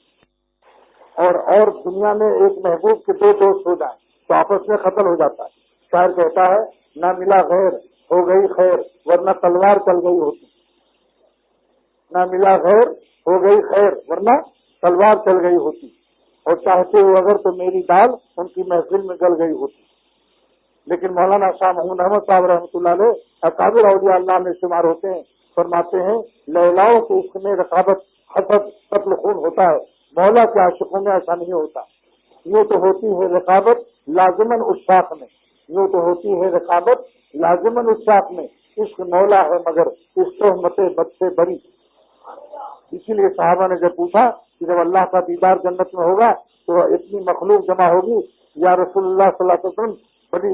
اور دنیا میں ایک محبوب کے دو دوست ہو جائیں تو آپس میں قتل ہو جاتا ہے. شاعر کہتا ہے نہ ملا غیر ہو گئی خیر ورنہ تلوار چل گئی ہوتی. نہ ملا غیر ہو گئی خیر ورنہ تلوار چل گئی ہوتی. اور چاہتے ہو اگر تو میری دال ان کی محفل میں گل گئی ہوتی. لیکن مولانا شاہ محمود احمد صاحب رحمۃ اللہ علیہ اکابر اولیاء اللہ میں شمار ہوتے ہیں. فرماتے ہیں لیلاؤں کے عشق میں رقابت حسد قتل خون ہوتا ہے, مولا کے عاشقوں میں ایسا نہیں ہوتا. یوں تو ہوتی ہے رقابت لازماً عشاق میں, یوں تو ہوتی ہے رقابت لازماً عشاق میں. عشق مولا ہے مگر اس تہمت بد سے بری. اسی لیے صحابہ نے جب پوچھا کہ جب اللہ کا دیدار جنت میں ہوگا تو اتنی مخلوق جمع ہوگی, یا رسول اللہ صلی اللہ علیہ وسلم بڑی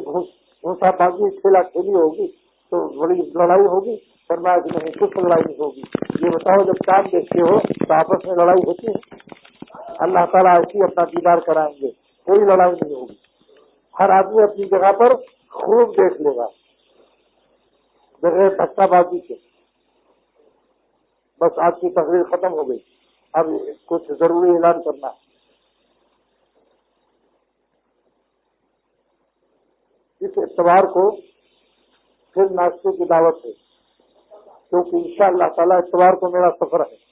گھوسا بازی کھیلا کھیلی ہوگی تو بڑی لڑائی ہوگی؟ فرمایا کہ نہیں, کچھ لڑائی نہیں ہوگی. یہ بتاؤ جب چاند دیکھتے ہو تو آپس میں لڑائی ہوتی ہے؟ اللہ تعالیٰ ایسی اپنا دیدار کرائیں گے, کوئی لڑائی نہیں ہوگی. ہر آدمی اپنی جگہ پر خوب دیکھ لے گا بغیر دھکا بازی کے. بس آج کی تقریر ختم ہو گئی, اب کچھ ضروری اعلان کرنا ہے. اس اتوار کو پھر ناشتے کی دعوت ہے, کیونکہ انشاءاللہ تعالیٰ اتوار کو میرا سفر ہے.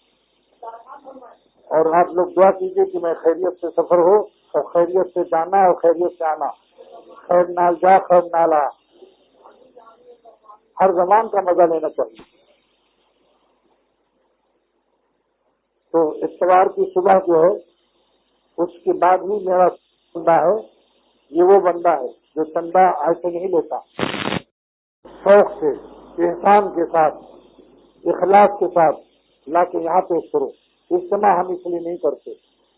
اور آپ لوگ دعا کیجیے کہ میں خیریت سے سفر ہو اور خیریت سے جانا اور خیریت سے آنا. خیر نال جا خیر نال آ, ہر زمان کا مزہ لینا چاہیے. تو اتوار کی صبح جو ہے اس کے بعد ہی میرا بندہ ہے, یہ وہ بندہ ہے جو چندہ ایسے نہیں لیتا, شوق سے احسان کے ساتھ اخلاص کے ساتھ لا کے یہاں پیش کرو. اجتماع ہم اس لیے نہیں کرتے,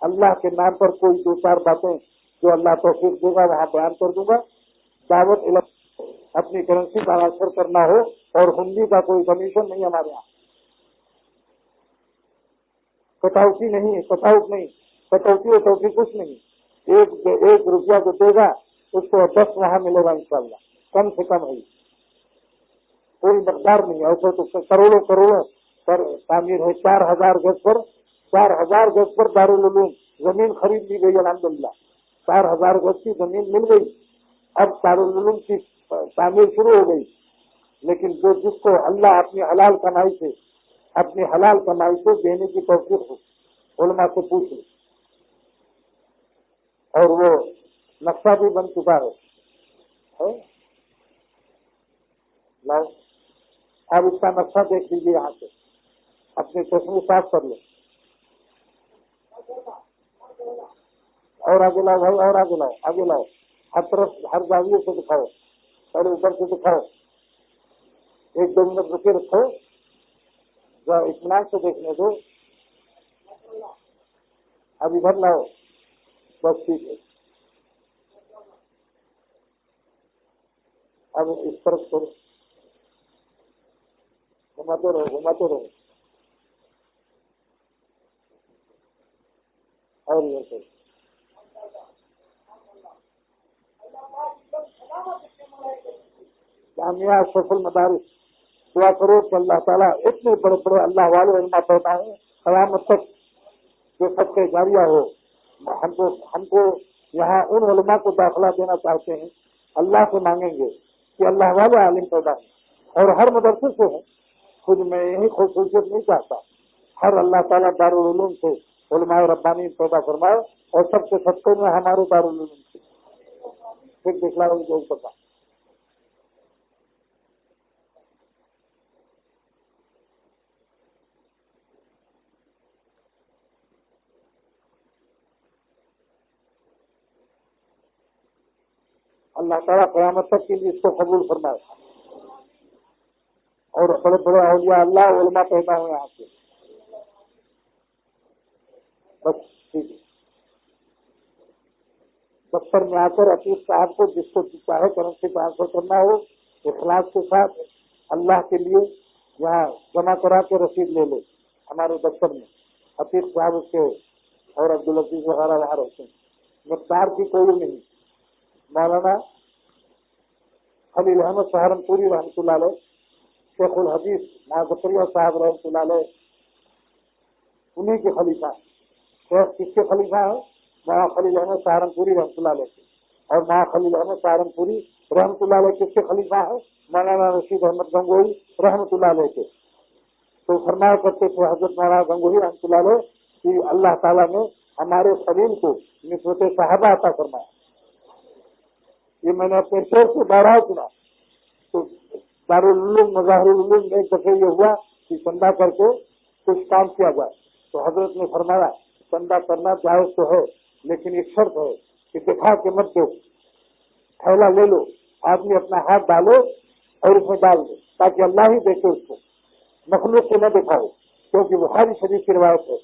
اللہ کے نام پر کوئی دو چار باتیں جو اللہ توفیق دے گا وہاں بیان کر دوں گا. دعوت اپنی کرنسی کا ٹرانسفر کرنا ہو اور ہندی کا کوئی کمیشن نہیں ہمارے یہاں, کٹوتی نہیں, کٹاؤٹ نہیں, کٹوتی وٹوتی کچھ نہیں. ایک روپیہ جو دے گا اس کو 10 وہاں ملے گا انشاءاللہ, کم سے کم ہے, کوئی مقدار نہیں. ایسے تو کروڑوں کروڑوں پر تعمیر ہے. 4000 گز پر 4000 گز پر دارالعلوم زمین خرید لی گئی الحمدللہ. 4000 گز کی زمین مل گئی, اب دارالعلوم کی تعمیر شروع ہو گئی. لیکن جس کو اللہ اپنی حلال کمائی سے دینے کی توفیق ہو, علماء سے پوچھ لیں. اور وہ نقشہ بھی بن چکا ہے. لاؤ اب اس کا نقشہ دیکھ لیجیے, یہاں سے اپنے چشمے صاف کر لو. اور آگے لاؤ بھائی, اور آگے لاؤ, آگے لاؤ. ہر طرف ہر زاویے سے دکھاؤ, اور اوپر سے دکھاؤ. 1-2 منٹ رکے رکھو, اطمینان سے دیکھنے دو. اب ادھر لاؤ, بس ٹھیک ہے. اب اس طرف کرو, گھماتے رہو گھماتے رہو. اور یہ کرو. جامعہ اشرف المدارس, دعا کرو کہ اللہ تعالیٰ اتنے بڑے بڑے اللہ والے علماء پیدا ہوں قیامت تک جو سب کے جاریہ ہو. ہم کو یہاں ان علماء کو داخلہ دینا چاہتے ہیں, اللہ سے مانگیں گے کہ اللہ والے عالم پیدا ہوں. اور ہر مدرسے سے ہے، خود میں یہی خصوصیت نہیں چاہتا، ہر اللہ تعالیٰ دارالعلوم سے علماء ربانی پیدا فرمائے، اور سب سے سستے میں ہمارے دارالعلوم سے پھر دکھلا ان کو پتا۔ اللہ تعالیٰ قیامت تک کے لیے اس کو قبول فرمائے، اور بڑے بڑے اولیاء اللہ علماء پیدا ہوئے یہاں سے۔ بس ٹھیک ہے، دفتر میں آ کر عتیق صاحب کو جس کو چاہے کرنسی ٹرانسفر کرنا ہو اخلاص کے ساتھ اللہ کے لیے یہاں جمع کرا کے رسید لے لے ہمارے دفتر میں۔ عتیق صاحب اس کے اور عبدالعزیز وغیرہ وہاں رہتے ہیں، مقدار کی کوئی نہیں۔ مولانا خلیل احمد سہارنپوری رحمۃ اللہ علیہ، شیخ الحدیث زکریا صاحب رحمۃ اللہ علیہ، انہیں کے خلیفہ، شیخ کس کے خلیفہ ہیں؟ مولانا خلیل احمد سہارنپوری رحمۃ اللہ علیہ کے، اور مولانا خلیل احمد سہارنپوری رحمۃ اللہ علیہ کس کے خلیفہ ہیں؟ مولانا رشید احمد گنگوہی رحمۃ اللہ علیہ کے۔ تو فرمایا کرتے تھے حضرت مولانا گنگوہی رحمۃ اللہ علیہ کہ اللہ تعالیٰ نے ہمارے خلیل کو نسبت صحابہ عطا فرمایا۔ یہ میں نے اپنے شور سے بارہا سنا۔ تو دارالعلوم مظاہر العلوم میں ایک دفعہ یہ ہوا کہ چندہ کر کے کچھ کام کیا جائے، تو حضرت نے فرمایا چندہ کرنا جائز تو ہے، لیکن ایک شرط ہے کہ دکھا کے مت دو، تھیلا لے لو، آدمی اپنا ہاتھ ڈالو اور اس میں ڈال دو تاکہ اللہ ہی دیکھے اس کو، مخلوق کو نہ دکھاؤ، کیونکہ بخاری شریف کی روایت ہے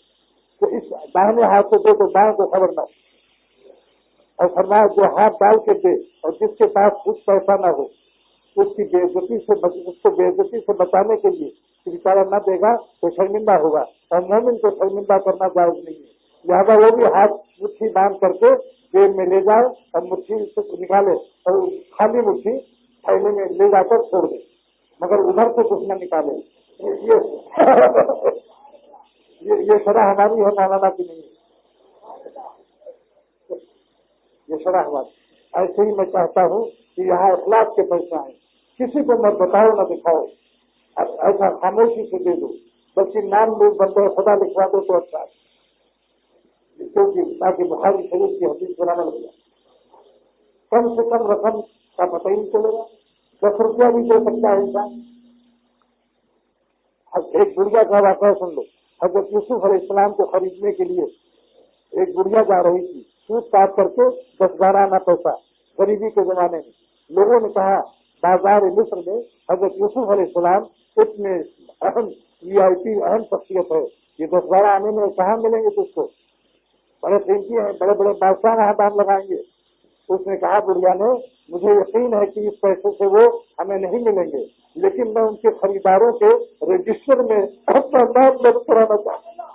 کہ اس داہنے ہاتھ سے دو تو بائیں کو خبر نہ ہو، اور فرمایا جو ہاتھ ڈال کے دے اور جس کے پاس کچھ پیسہ نہ ہو اس کی بےعزتی سے اس کو بےعزتی سے بچانے کے لیے کہ بیچارہ نہ دے گا تو شرمندہ ہوگا، اور مومن کو شرمندہ کرنا جائز نہیں ہے، لہٰذا وہ بھی ہاتھ مٹھی باندھ کر کے جیب میں لے جائے اور مٹھی سے نکالے اور خالی مٹھی تھیلے میں لے جا کر چھوڑ دے، مگر ادھر سے کچھ نہ نکالے۔ یہ شرح ہماری ہے، مولانا کی نہیں ہے، یہ شرح ہماری۔ ایسے ہی میں چاہتا ہوں کہ یہاں اخلاق کے پیسے آئیں، کسی کو مت بتاؤ نہ دکھاؤ، ایسا خاموشی سے دے دو، بلکہ نام لوگ بندے خدا لکھوا دو تو اچھا ہے، کیونکہ تاکہ بخاری شریف کی حدیث بنانا لگ جائے۔ کم سے کم رقم کا پتہ ہی نہیں چلے گا، 10 روپیہ بھی دے سکتا ہے انسان۔ ایک گڑیا کا واقعہ سن لو، حضرت یوسف علیہ السلام کو خریدنے کے لیے ایک گڑیا جا رہی تھی، سود کاٹ کر کے 10-12 آنا پیسہ، غریبی کے زمانے میں۔ لوگوں نے کہا بازار مصر میں حضرت یوسف علیہ السلام اتنے اہم VIP اہم شخصیت ہے، یہ 10-12 آنے میں کہاں ملیں گے تجھ کو، بڑے قیمتی ہیں، بڑے بڑے بادشاہ یہاں دام لگائیں گے۔ اس نے کہا بڑھیا نے مجھے یقین ہے کہ اس پیسے سے وہ ہمیں نہیں ملیں گے، لیکن میں ان کے خریداروں کے رجسٹر میں اپنا نام درج کرانا چاہتا ہوں،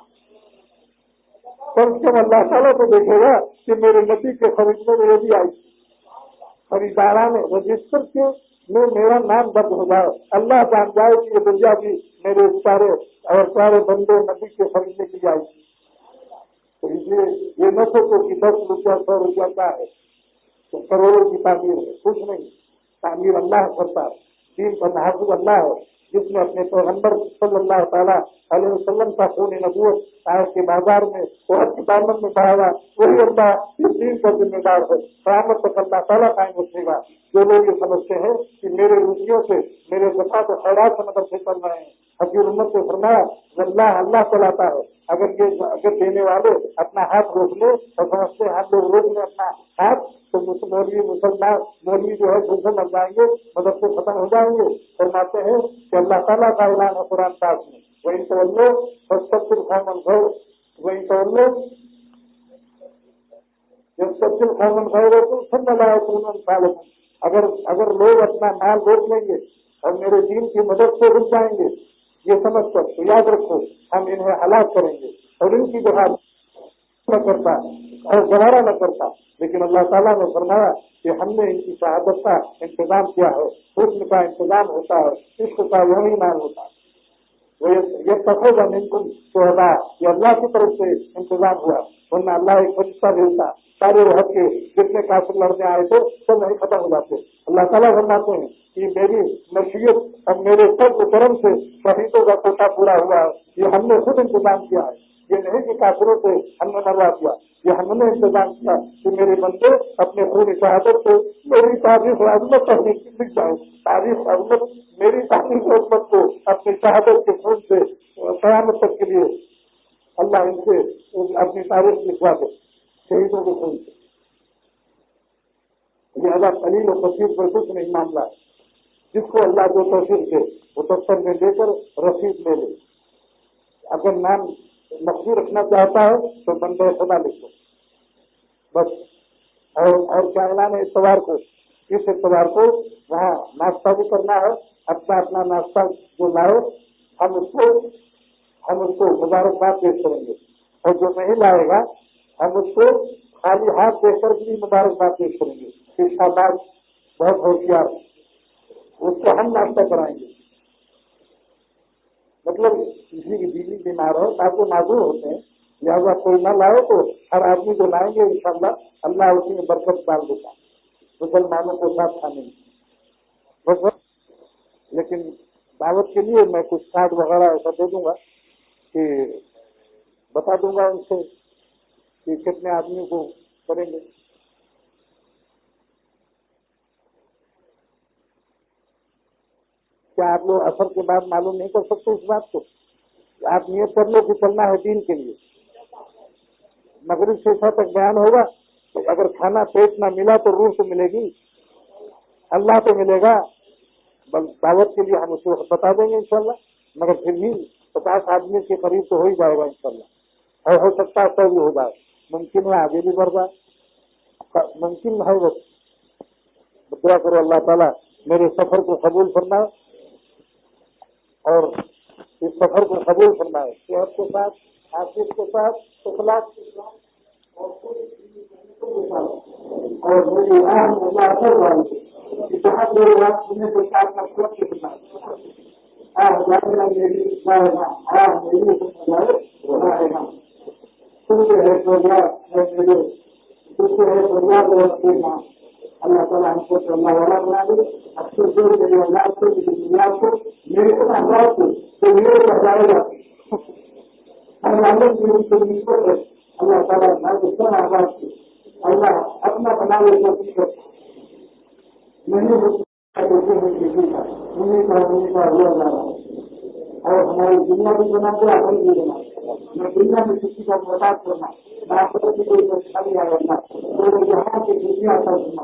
کم سے کم اللہ تعالیٰ کو دیکھے گا کہ میرے نبی کے خریدنے میں یہ بھی آئی، خریداران رجسٹر کے میں میرا نام درج ہو جائے، اللہ جان جائے کہ یہ بڑھیا بھی میرے سارے اور سارے بندے نبی کے خریدنے کے لیے آئی۔ تو اس لیے یہ نہ سوچو کہ 10 روپیہ 100 روپیہ کیا ہے، تو کروڑوں کی تعمیر ہے، کچھ نہیں، تعمیر اللہ کرتا ہے، دین کا محافظ اللہ ہے، جس نے اپنے پیغمبر صلی اللہ تعالیٰ علیہ وسلم کا خون نبوت آئے کے بازار میں بہت کی دامن میں بڑھایا، وہی اللہ اس دین کا ذمہ دار ہے، قیامت تک اللہ تعالیٰ قائم رکھے گا۔ جو لوگ یہ سمجھتے ہیں کہ میرے روپیوں سے میرے زکات و خیرات سے مدد سے چل رہے ہیں، حضور امت سے فرمایا اللہ چلاتا ہے، اگر دینے والے اپنا ہاتھ روک لے اور سمجھتے ہیں ہم لوگ روک لیں اپنا ہاتھ تو مسلمان مولوی جو ہے بھوکے مر جائیں گے، مدد سے ختم ہو جائیں گے۔ فرماتے ہیں کہ اللہ تعالیٰ کا اعلان ہے قرآن پاک میں، وَإِن تَوَلَّوْا فَاسْتَبْدِلْ قَوْمًا غَيْرَكُمْ ثُمَّ لَا يَكُونُوا أَمْثَالَكُم۔ اگر لوگ اپنا مال روک لیں گے اور میرے دین کی مدد سے رک جائیں گے یہ سمجھ کر، تو یاد رکھو ہم انہیں ہلاک کریں گے، اور ان کی جگہ نہ کرتا اور گوارا نہ کرتا، لیکن اللہ تعالیٰ نے فرمایا کہ ہم نے ان کی شہادت کا انتظام کیا ہے، حسن کا انتظام ہوتا ہے، عشق کا یہی نام ہوتا ہے۔ یہ تفریح منکم شہداء، یہ اللہ کی طرف سے انتظام ہوا، ورنہ اللہ ایک فرشتہ بھیجتا سارے وقت کے جتنے کافر لڑنے آئے تھے سب نہیں ختم ہو جاتے۔ اللہ تعالیٰ فرماتے ہیں کہ میری مشیت اور میرے فضل و کرم سے شہیدوں کا کوٹا پورا ہوا ہے، یہ ہم نے خود انتظام کیا ہے، یہ نہیں کہ کافروں سے ہم نے مروا دیا، یہ ہم نے انتظام کیا کہ میرے بندے اپنے خون شہادت سے میری تاریخ عظمت پر لکھ جائیں، تاریخ عظمت میری تاریخ عظمت کو اپنی شہادت کے خون سے قیامت تک کے لیے اللہ ان سے اپنی تاریخ لکھوا دے شہیدوں کے خون سے۔ لہٰذا قلیل و کثیر پر کچھ نہیں معاملہ ہے، جس کو اللہ کو توفیق دے وہ دفتر میں دے کر رسید لے لے۔ اگر نام مخفی رکھنا چاہتا ہے تو بندے خدا لکھو بس۔ اور کیا اعلان ہے اتوار کو، اس اتوار کو وہاں ناشتہ بھی کرنا ہے، اپنا ناشتہ جو لائے ہم اس کو مبارکباد پیش کریں گے، اور جو نہیں لائے گا ہم اس کو خالی ہاتھ دے کر بھی مبارکباد پیش کریں گے کہ شاباش بہت ہوشیار، اس کو ہم ناشتہ کرائیں گے۔ مطلب کسی کی بیوی بیمار ہو تاکہ معذور ہوتے ہیں، لہٰذا کوئی نہ لائے تو ہر آدمی کو لائیں گے انشاءاللہ، اللہ اسی میں برکت ڈال دیتا مسلمانوں کو ساتھ کھانے میں بس۔ لیکن دعوت کے لیے میں کچھ کارڈ وغیرہ ایسا دے دوں گا کہ بتا دوں گا ان سے کہ کتنے آدمیوں کو کریں گے۔ کیا آپ لوگ اثر کے بعد معلوم نہیں کر سکتے اس بات کو؟ آپ نیت کر لو کہ چلنا ہے دین کے لیے، مغرب سے عشاء تک بیان ہوگا، اگر کھانا پیٹ نہ ملا تو روح تو ملے گی، اللہ تو ملے گا، بل دعوت کے لیے ہم اس وقت بتا دیں گے انشاءاللہ، مگر پھر بھی 50 آدمی کے قریب تو ہو ہی جائے گا انشاءاللہ، اور ہو سکتا ہے 100 بھی ہو جائے، ممکن ہے آگے بھی بڑھ جائے، ممکن ہے بس دعا کرو اللہ تعالیٰ میرے سفر کو قبول فرمائے اور اس سفر کو قبول فرمائے، صحت کے ساتھ، عافیت کے ساتھ، اخلاص کے ساتھ اور میری اثر والے جہاں میرے بات سننے کے ساتھ نفرت کے ساتھ اللہ تعالیٰ ہم کو اللہ والا بنا دے، اکثر جو میری اولاد کو دنیا کو میرے اولاد کو جو میرے بچائے گا اللہ تعالیٰ ہر آباد کو اللہ اپنا بنا لے اور ہماری دنیا بھی بنا دے آخر بھی بنا میں دنیا میں کسی کا محتاج کرنا نہ کی کوئی پریشانی آ رہنا یہاں کی دنیا کرنا